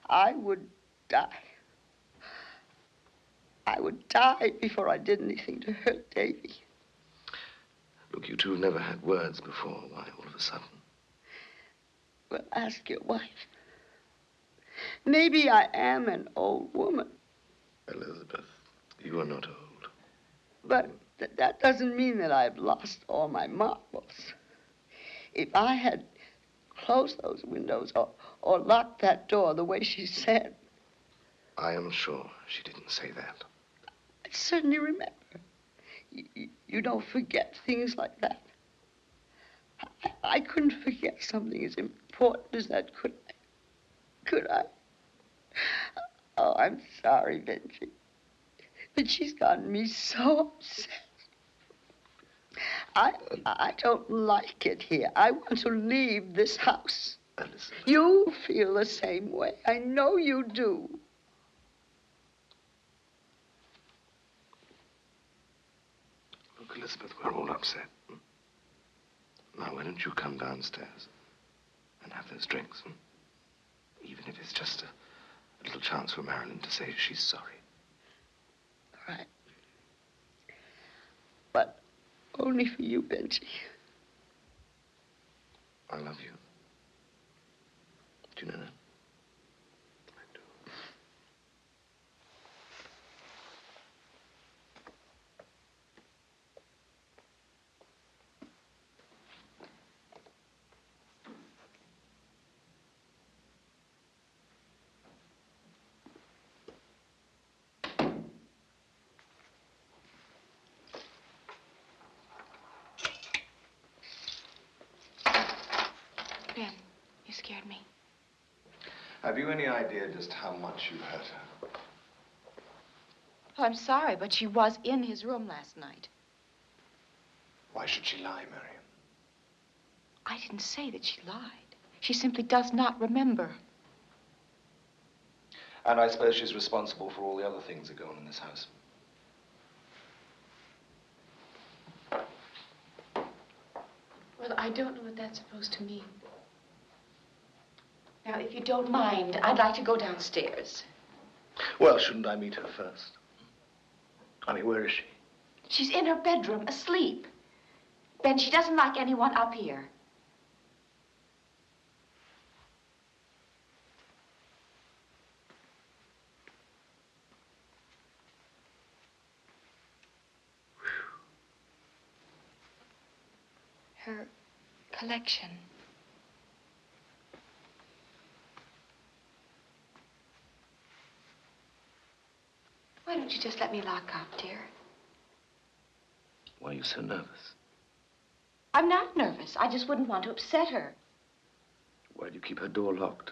I would die. I would die before I did anything to hurt Davy. Look, you two have never had words before. Why all of a sudden? Well, ask your wife. Maybe I am an old woman. Elizabeth, you are not old. But that doesn't mean that I've lost all my marbles. If I had closed those windows or locked that door the way she said. I am sure she didn't say that. I certainly remember. You don't forget things like that. I couldn't forget something as important as that, could I? Could I? Oh, I'm sorry, Benji. But she's gotten me so upset. I don't like it here. I want to leave this house. Elizabeth. You feel the same way. I know you do. Look, Elizabeth, we're all upset. Now, why don't you come downstairs and have those drinks? Even if it's just a little chance for Marilyn to say she's sorry. All right. But only for you, Benji. I love you. Do you know that? I do. Ben, you scared me. Have you any idea just how much you hurt her? Oh, I'm sorry, but she was in his room last night. Why should she lie, Marion? I didn't say that she lied. She simply does not remember. And I suppose she's responsible for all the other things that go on in this house. Well, I don't know what that's supposed to mean. Now, if you don't mind, I'd like to go downstairs. Well, shouldn't I meet her first? I mean, where is she? She's in her bedroom, asleep. Ben, she doesn't like anyone up here. Her collection. Why don't you just let me lock up, dear? Why are you so nervous? I'm not nervous. I just wouldn't want to upset her. Why do you keep her door locked?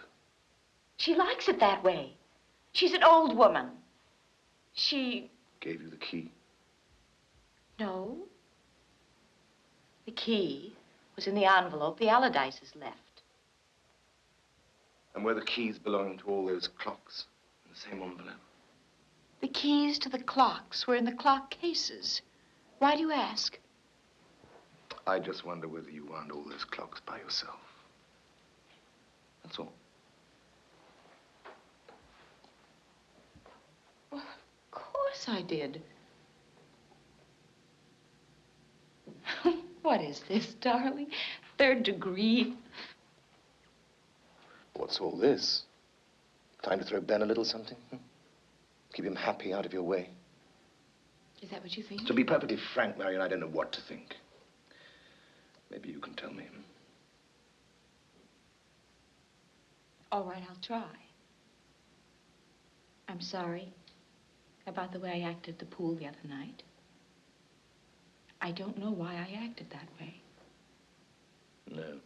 She likes it that way. She's an old woman. She... Gave you the key? No. The key was in the envelope the Allardyces left. And were the keys belonging to all those clocks in the same envelope? The keys to the clocks were in the clock cases. Why do you ask? I just wonder whether you wound all those clocks by yourself. That's all. Well, of course I did. What is this, darling? Third degree? What's all this? Trying to throw Ben a little something? Keep him happy, out of your way. Is that what you think? To be perfectly frank, Marion, I don't know what to think. Maybe you can tell me. All right, I'll try. I'm sorry about the way I acted at the pool the other night. I don't know why I acted that way. No.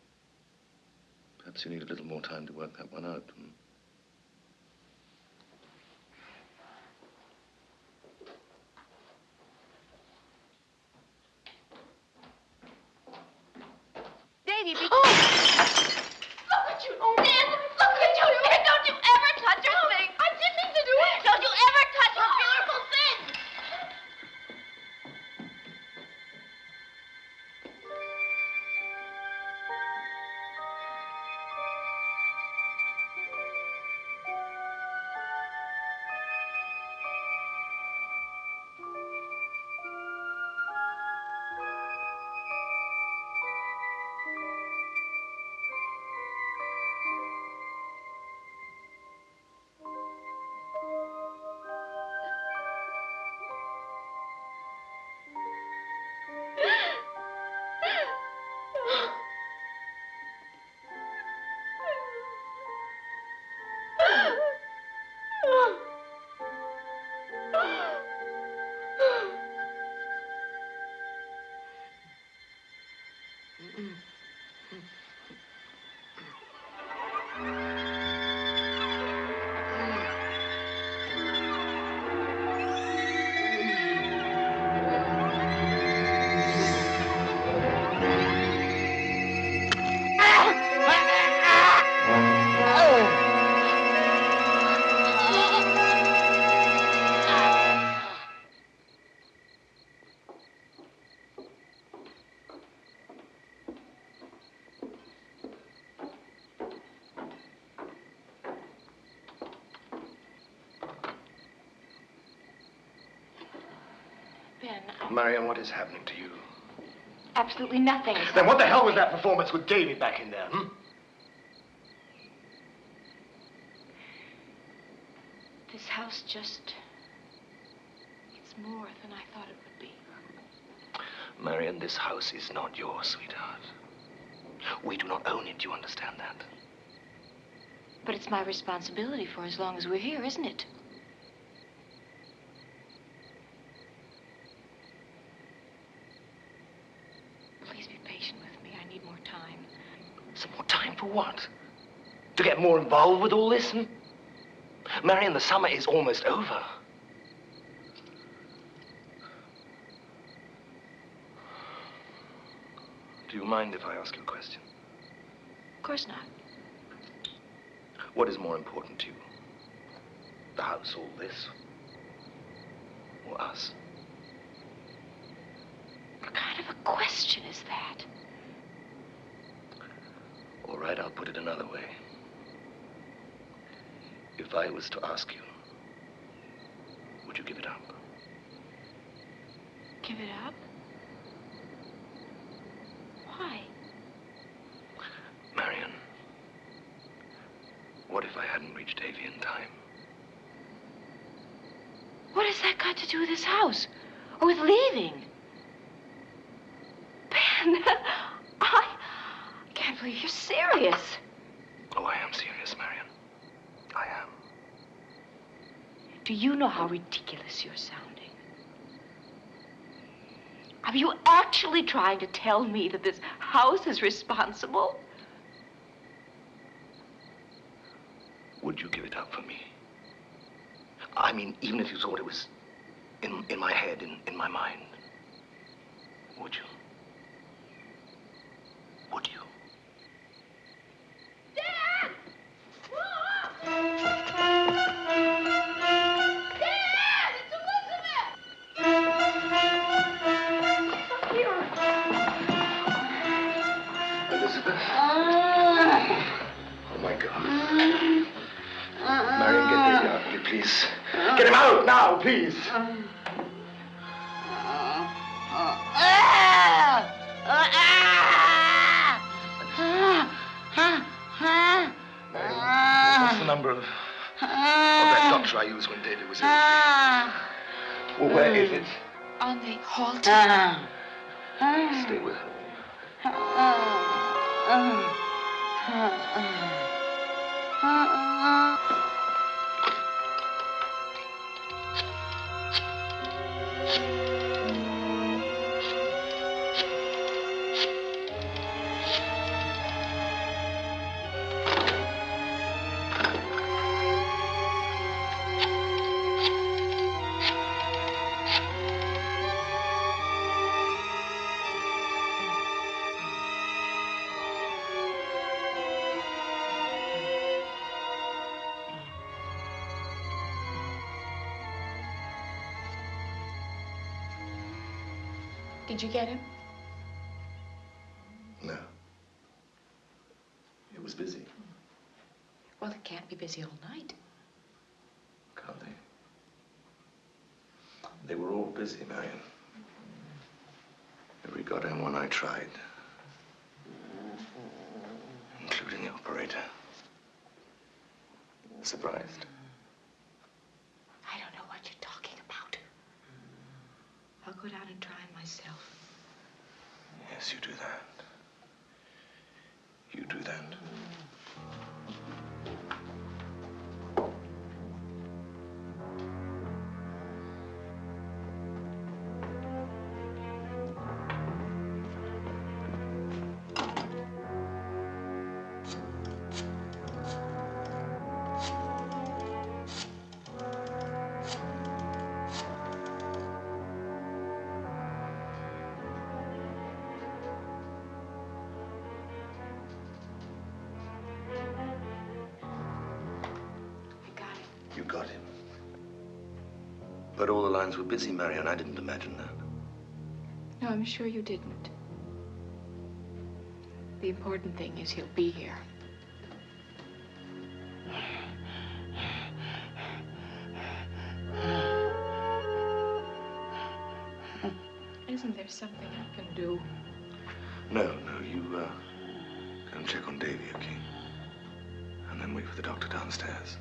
Perhaps you need a little more time to work that one out. Davy, be... Oh! Look at you, Dan! Look at you! Don't you ever touch her thing! I didn't mean to do it! Don't you ever touch her beautiful thing! Marion, what is happening to you? Absolutely nothing. Then what the hell was that performance with Davy back in there, This house just... it's more than I thought it would be. Marion, this house is not yours, sweetheart. We do not own it, you understand that? But it's my responsibility for as long as we're here, isn't it? Please be patient with me. I need more time. Some more time for what? To get more involved with all this? Marion, the summer is almost over. Do you mind if I ask you a question? Of course not. What is more important to you? The house, all this? Or us? What kind of a question is that? All right, I'll put it another way. If I was to ask you, would you give it up? Give it up? Why? Marion, what if I hadn't reached Davy in time? What has that got to do with this house? Or with leaving? Ben, I can't believe you're serious. Oh, I am serious, Marion. I am. Do you know how ridiculous you're sounding? Are you actually trying to tell me that this house is responsible? Would you give it up for me? I mean, even if you thought it was in my head, in my mind. Would you? Would you? Dad! Dad! It's Elizabeth! Here. Elizabeth? Oh, my God. Marion, get Davy out, will you, please? Get him out now, please. Marion, what's the number of that doctor picture I used when David was ill. Well, where is it? On the hall table. Stay with her. Did you get him? No. It was busy. Well, it can't be busy all night. Can't they? They were all busy, Marion. Every goddamn one I tried. Including the operator. Surprised? I don't know what you're talking about. I'll go down and try him myself. Yes, you do that. You do that. You got him. But all the lines were busy, Marion. I didn't imagine that. No, I'm sure you didn't. The important thing is he'll be here. Isn't there something I can do? No, you, go and check on Davy, okay? And then wait for the doctor downstairs.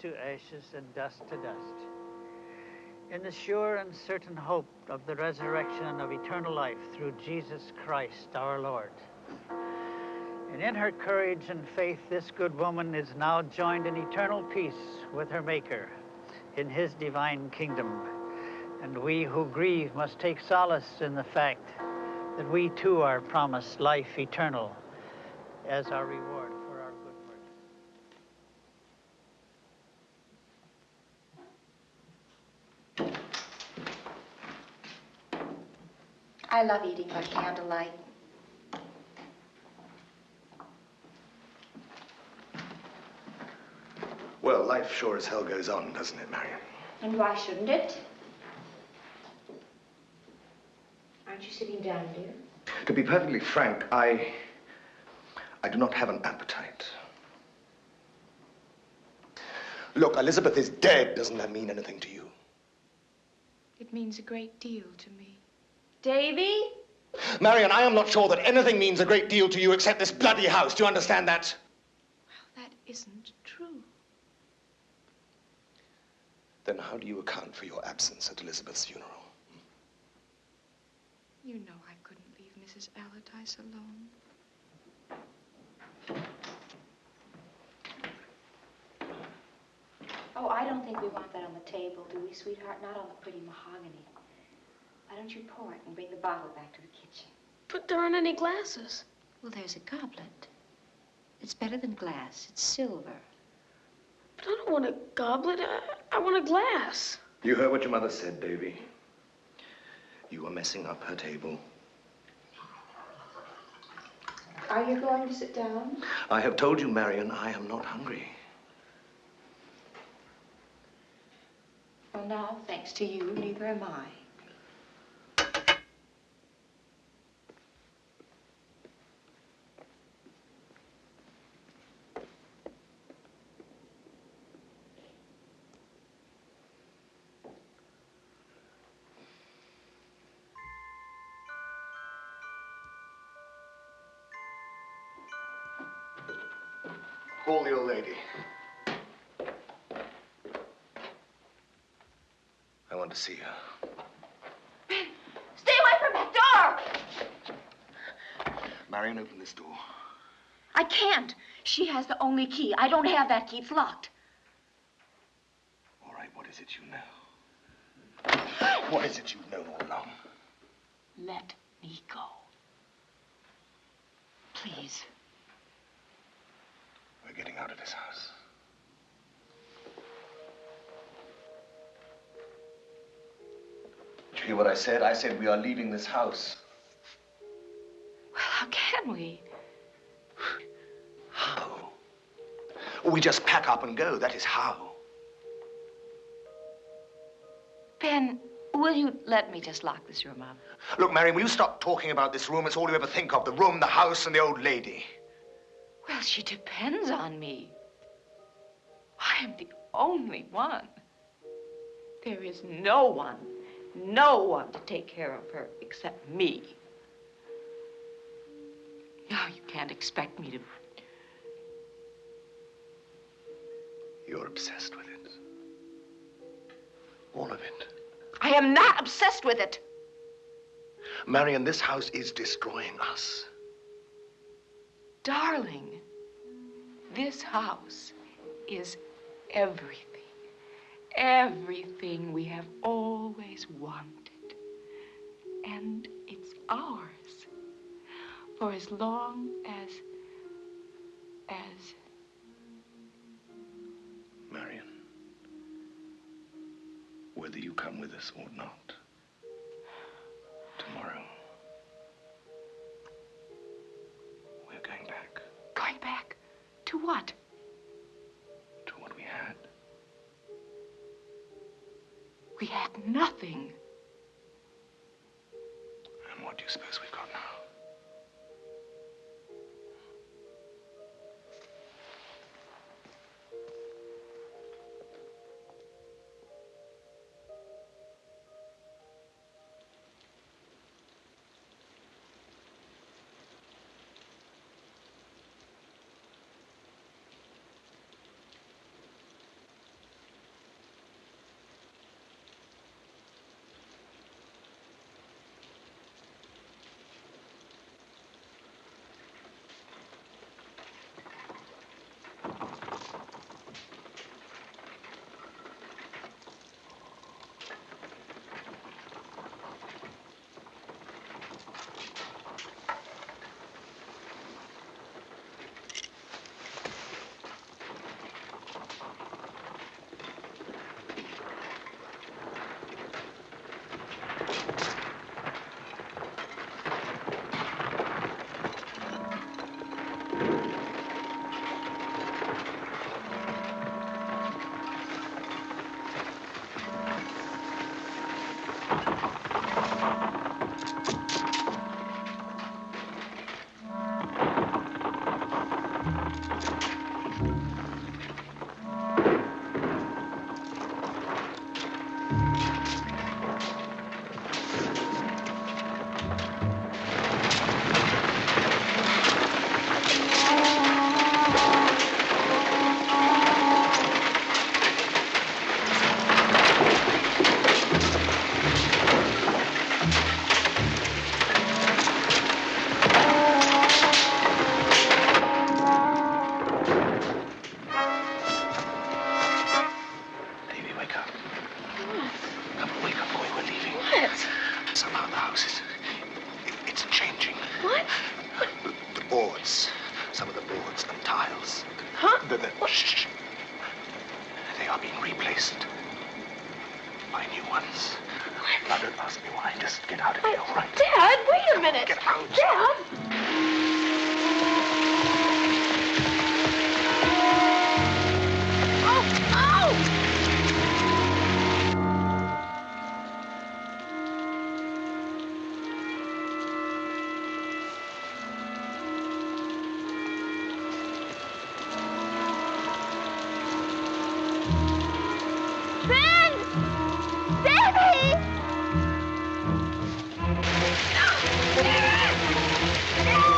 To ashes and dust to dust, in the sure and certain hope of the resurrection and of eternal life through Jesus Christ our Lord. And in her courage and faith, this good woman is now joined in eternal peace with her Maker in his divine kingdom. And we who grieve must take solace in the fact that we too are promised life eternal as our reward. I love eating by candlelight. Well, life sure as hell goes on, doesn't it, Marion? And why shouldn't it? Aren't you sitting down, dear? To be perfectly frank, I do not have an appetite. Look, Elizabeth is dead. Doesn't that mean anything to you? It means a great deal to me. Davy? Marion, I am not sure that anything means a great deal to you except this bloody house. Do you understand that? Well, that isn't true. Then how do you account for your absence at Elizabeth's funeral? You know I couldn't leave Mrs. Allardyce alone. Oh, I don't think we want that on the table, do we, sweetheart? Not on the pretty mahogany. Why don't you pour it and bring the bottle back to the kitchen? But there aren't any glasses. Well, there's a goblet. It's better than glass. It's silver. But I don't want a goblet. I want a glass. You heard what your mother said, Davy. You are messing up her table. Are you going to sit down? I have told you, Marion, I am not hungry. Well, now, thanks to you, neither am I. Call the old lady. I want to see her. Stay away from that door! Marion, open this door. I can't. She has the only key. I don't have that key. It's locked. All right, what is it you know? What is it you've known all along? Let me go. Please. We're getting out of this house. Did you hear what I said? I said we are leaving this house. Well, how can we? How? We just pack up and go. That is how. Ben, will you let me just lock this room up? Look, Marion, will you stop talking about this room? It's all you ever think of. The room, the house, and the old lady. Well, she depends on me. I am the only one. There is no one to take care of her except me. Now, you can't expect me to... You're obsessed with it. All of it. I am not obsessed with it. Marion, this house is destroying us. Darling, this house is everything. everything we have always wanted. And it's ours for as long as... Marion, whether you come with us or not, tomorrow, we're going back. Going back? To what? To what we had. We had nothing. And what do you suppose we've got now? Shh. They are being replaced by new ones. Now, don't ask me why. Just get out of here, all right? Dad, wait a minute. Get out. Dad! Dad!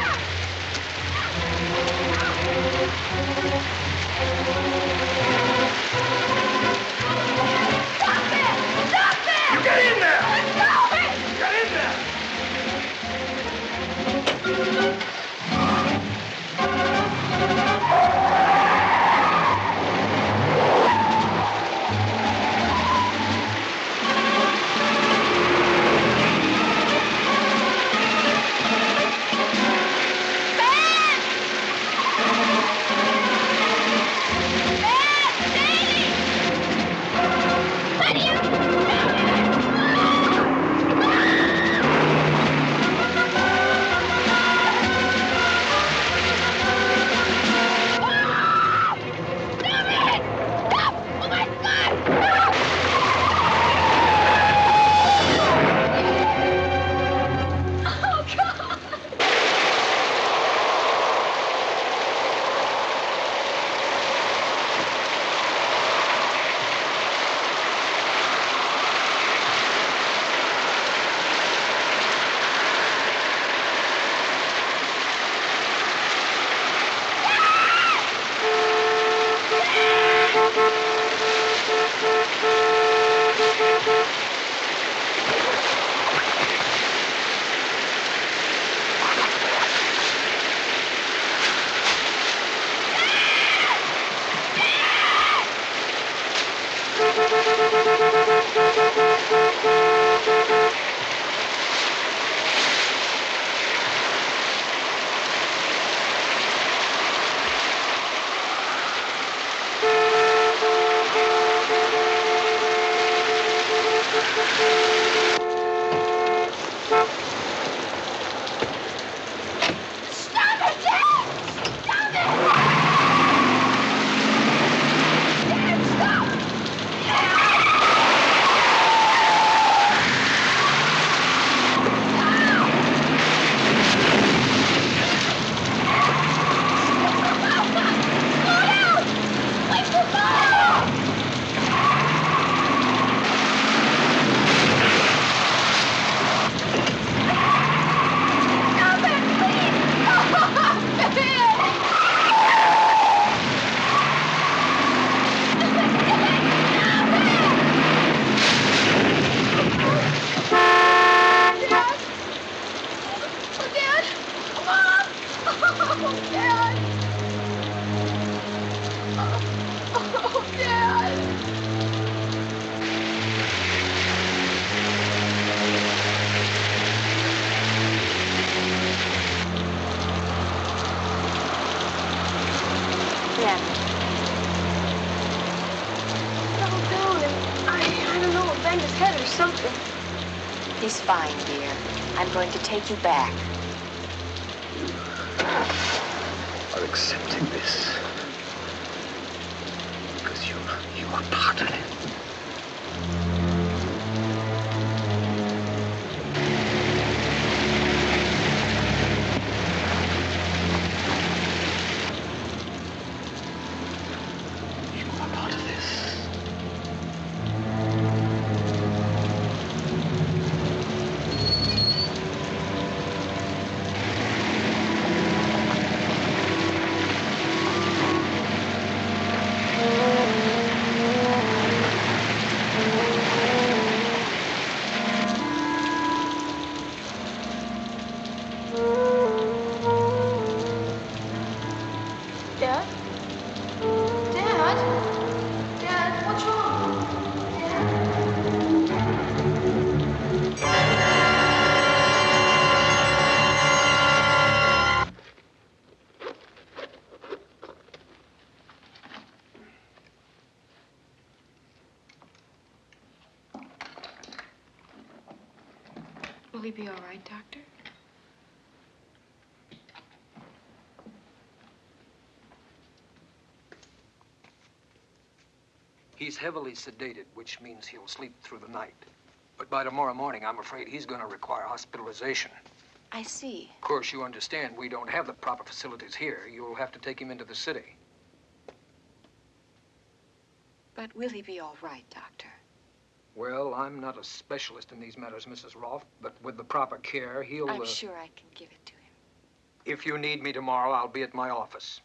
something. He's fine, dear. I'm going to take you back. You are accepting this because you are part of it. Will he be all right, Doctor? He's heavily sedated, which means he'll sleep through the night. But by tomorrow morning, I'm afraid he's going to require hospitalization. I see. Of course, you understand we don't have the proper facilities here. You'll have to take him into the city. But will he be all right, Doctor? Well, I'm not a specialist in these matters, Mrs. Rolfe, but with the proper care, he'll... I'm sure I can give it to him. If you need me tomorrow, I'll be at my office.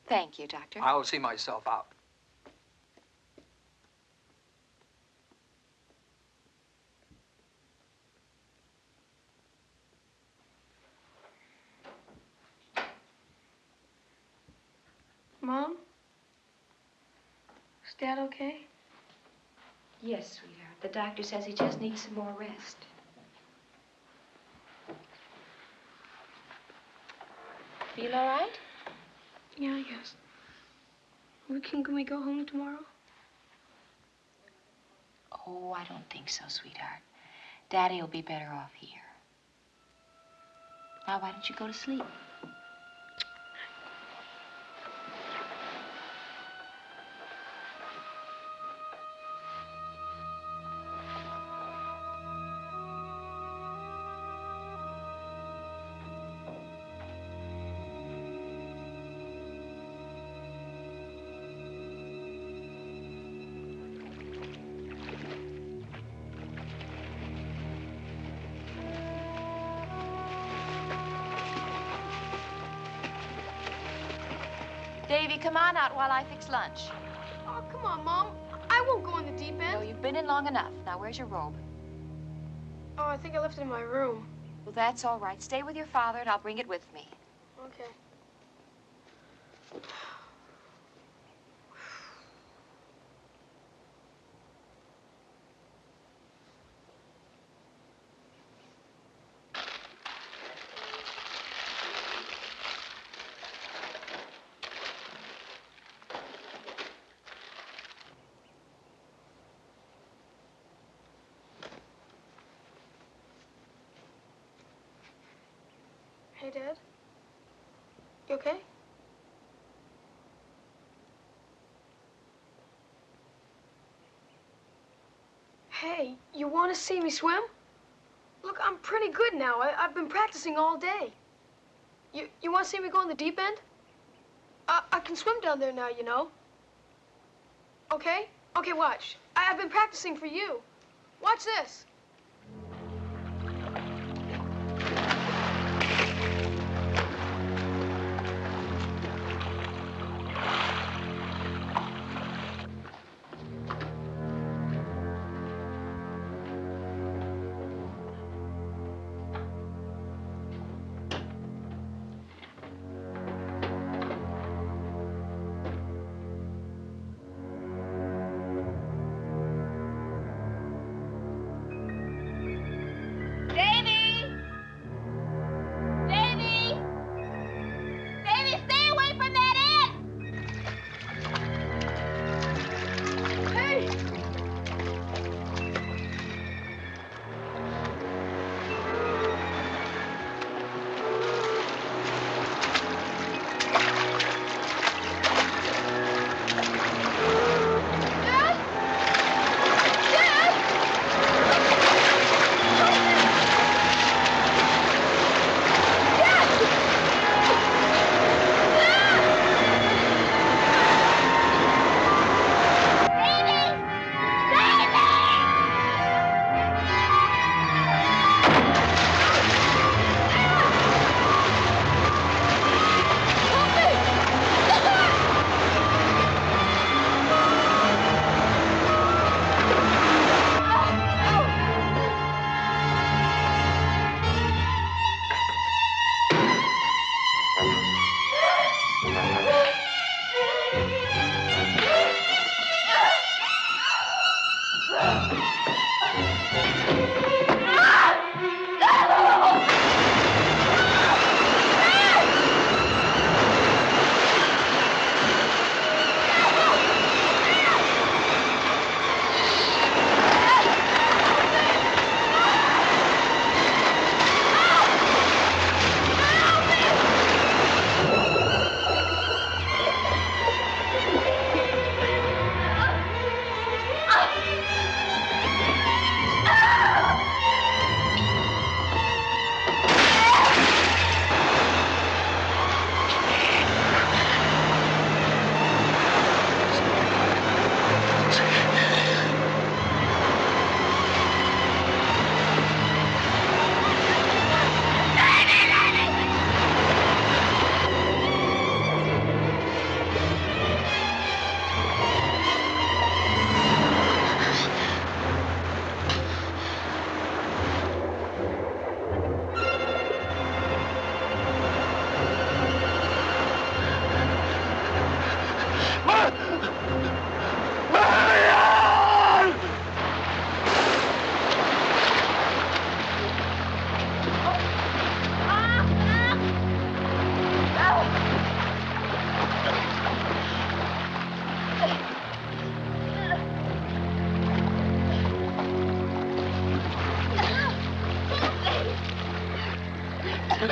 Thank you, Doctor. I'll see myself out. Mom? Is Dad okay? Yes, sweetheart. The doctor says he just needs some more rest. Feel all right? Yeah, I guess. Can we go home tomorrow? Oh, I don't think so, sweetheart. Daddy will be better off here. Now, why don't you go to sleep? Davy, come on out while I fix lunch. Oh, come on, Mom. I won't go in the deep end. No, you've been in long enough. Now, where's your robe? Oh, I think I left it in my room. Well, that's all right. Stay with your father, and I'll bring it with me. Okay. Hey, Dad? You okay? Hey, you want to see me swim? Look, I'm pretty good now. I've been practicing all day. You want to see me go in the deep end? I can swim down there now, you know. Okay? Okay, watch. I've been practicing for you. Watch this. You're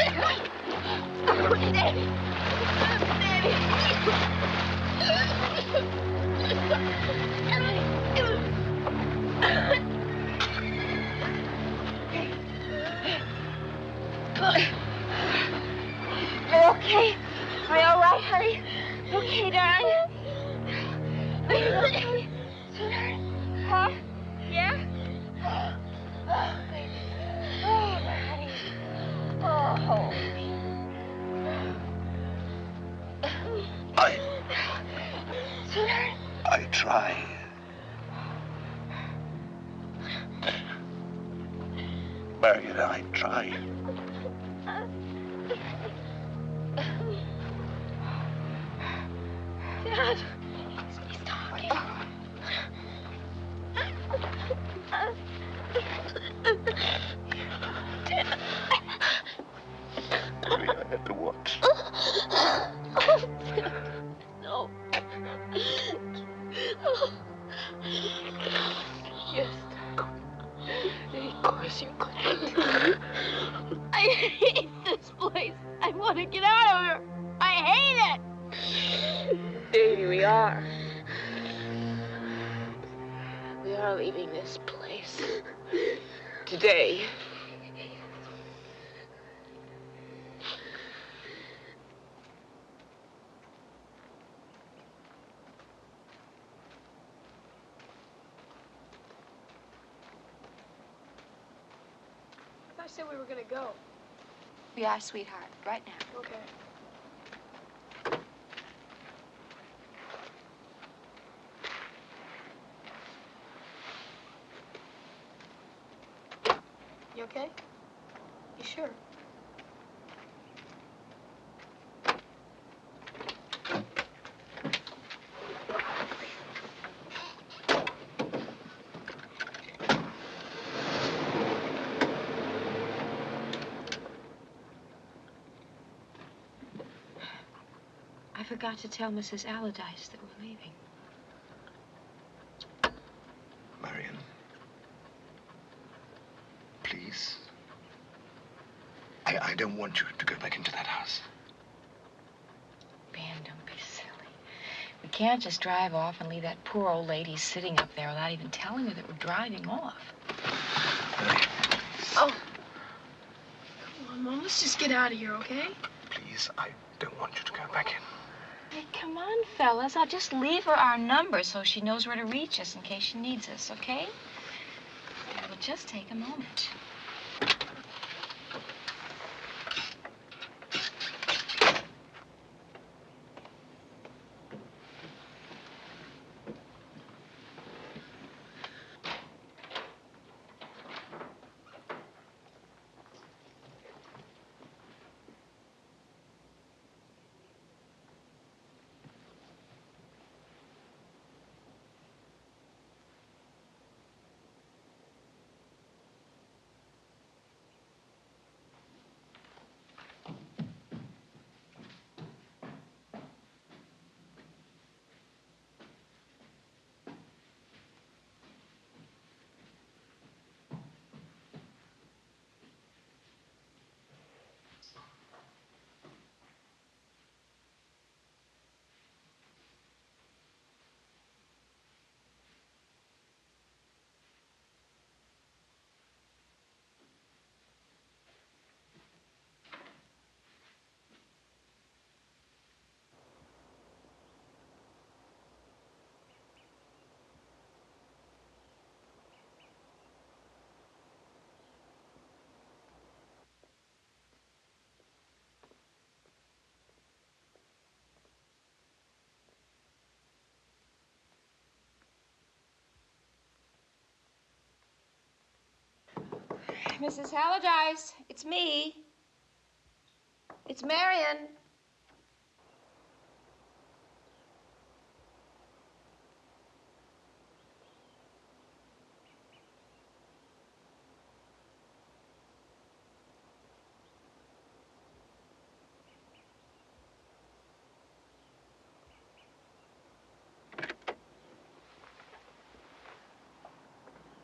okay? Are you all right, honey? Okay, darling? Are you okay, sweetheart? Huh? Yeah? Oh, baby. Oh, my honey. Oh. Sweetheart? I try. Marion, I try. Dad. He's talking. Dad. Baby, I had to watch. No. Yes. Of course you couldn't. I hate this place. I want to get out of here. I hate it. Davy, we are. We are leaving this place. Today. I said we were gonna go. We are, sweetheart, right now. Okay. You okay? You sure? I forgot to tell Mrs. Allardyce that we're leaving. Marion. Please. I don't want you to go back into that house. Ben, don't be silly. We can't just drive off and leave that poor old lady sitting up there without even telling her that we're driving off. Oh. Come on, Mom. Let's just get out of here, okay? Please, I don't want you to go back in. Hey, come on, fellas. I'll just leave her our number so she knows where to reach us in case she needs us, okay? It'll just take a moment. Mrs. Allardyce, it's me. It's Marion.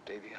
Davy,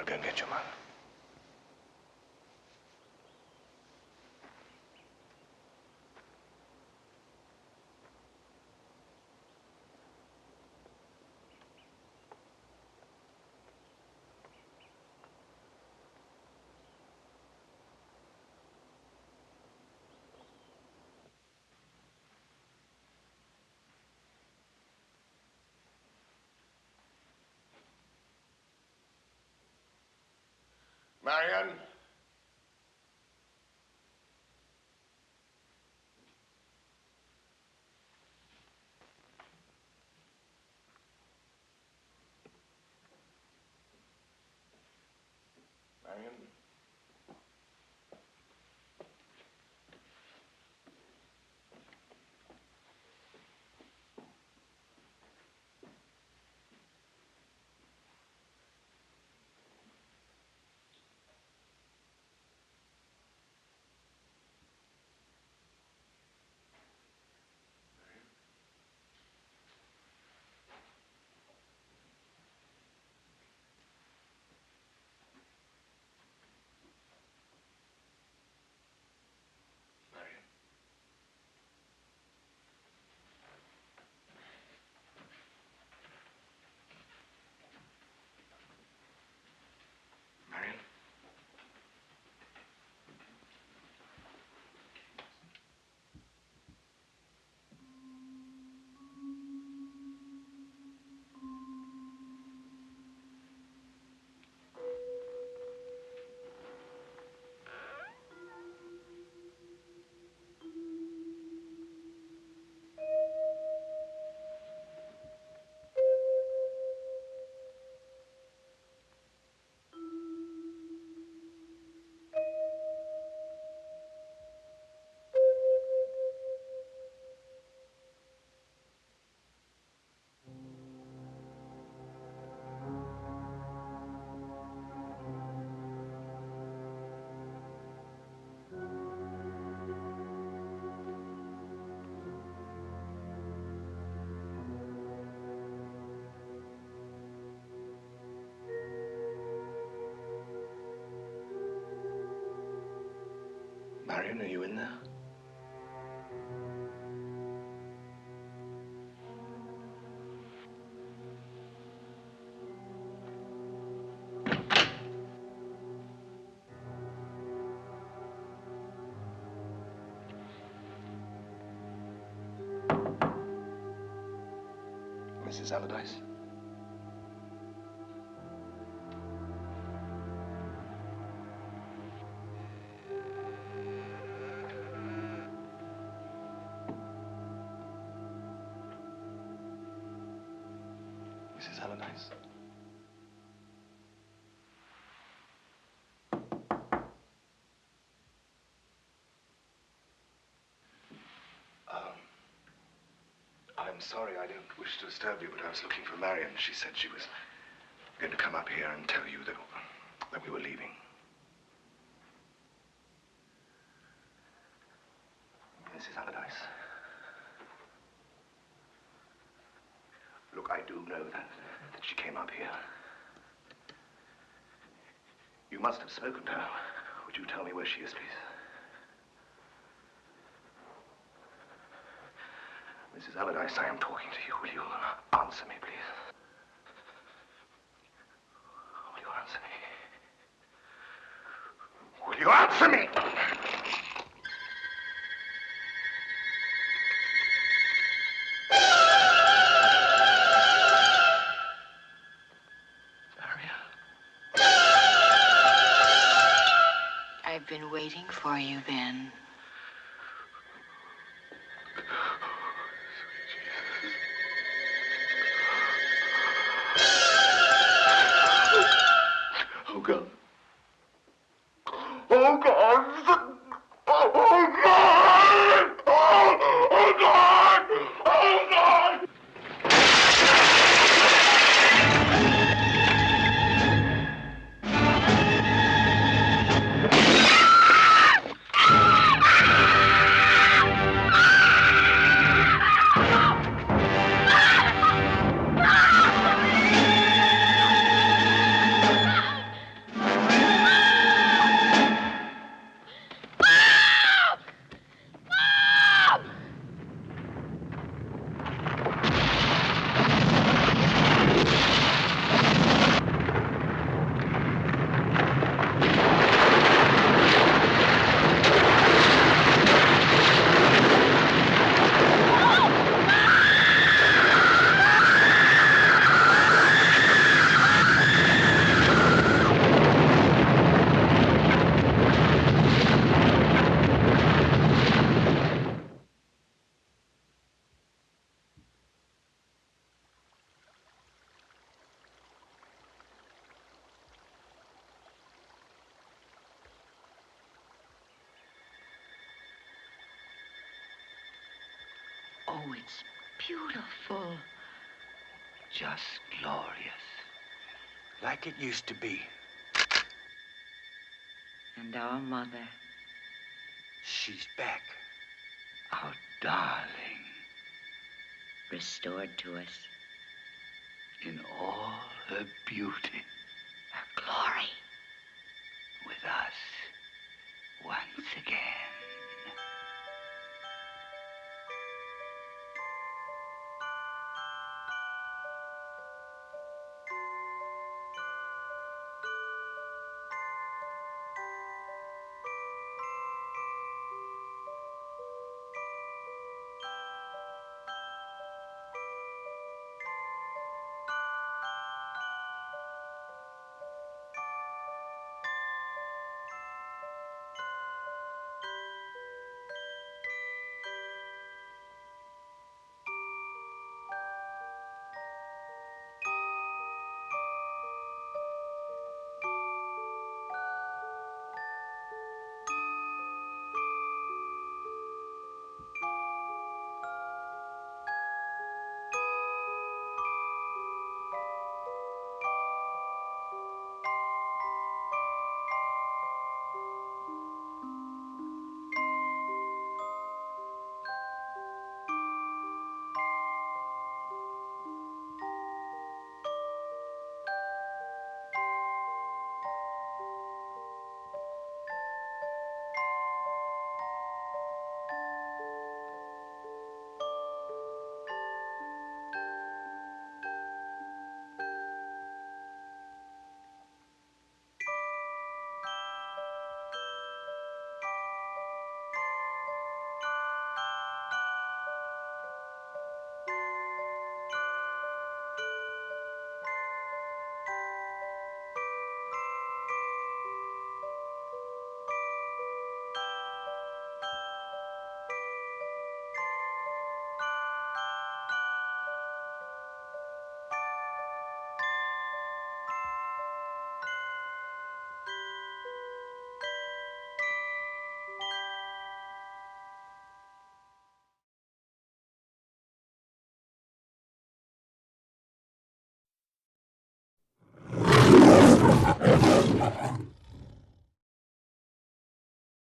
go and get your mother. Marion? Marion? Marion, are you in there? Mrs. Allardyce? Mrs. Allardyce? I'm sorry, I don't wish to disturb you, but I was looking for Marion. She said she was going to come up here and tell you that we were leaving. Mrs. Allardyce. Look, I do know that she came up here. You must have spoken to her. Would you tell me where she is, please? Mrs. Allardyce, I am talking to you. Will you answer me, please? Will you answer me? Will you answer me? I've been waiting for you, Ben. Oh, God. Oh, God. Oh, God. Oh, God. Oh, God. it's beautiful. Just glorious. Like it used to be. And our mother. She's back. Our darling. Restored to us. In all her beauty.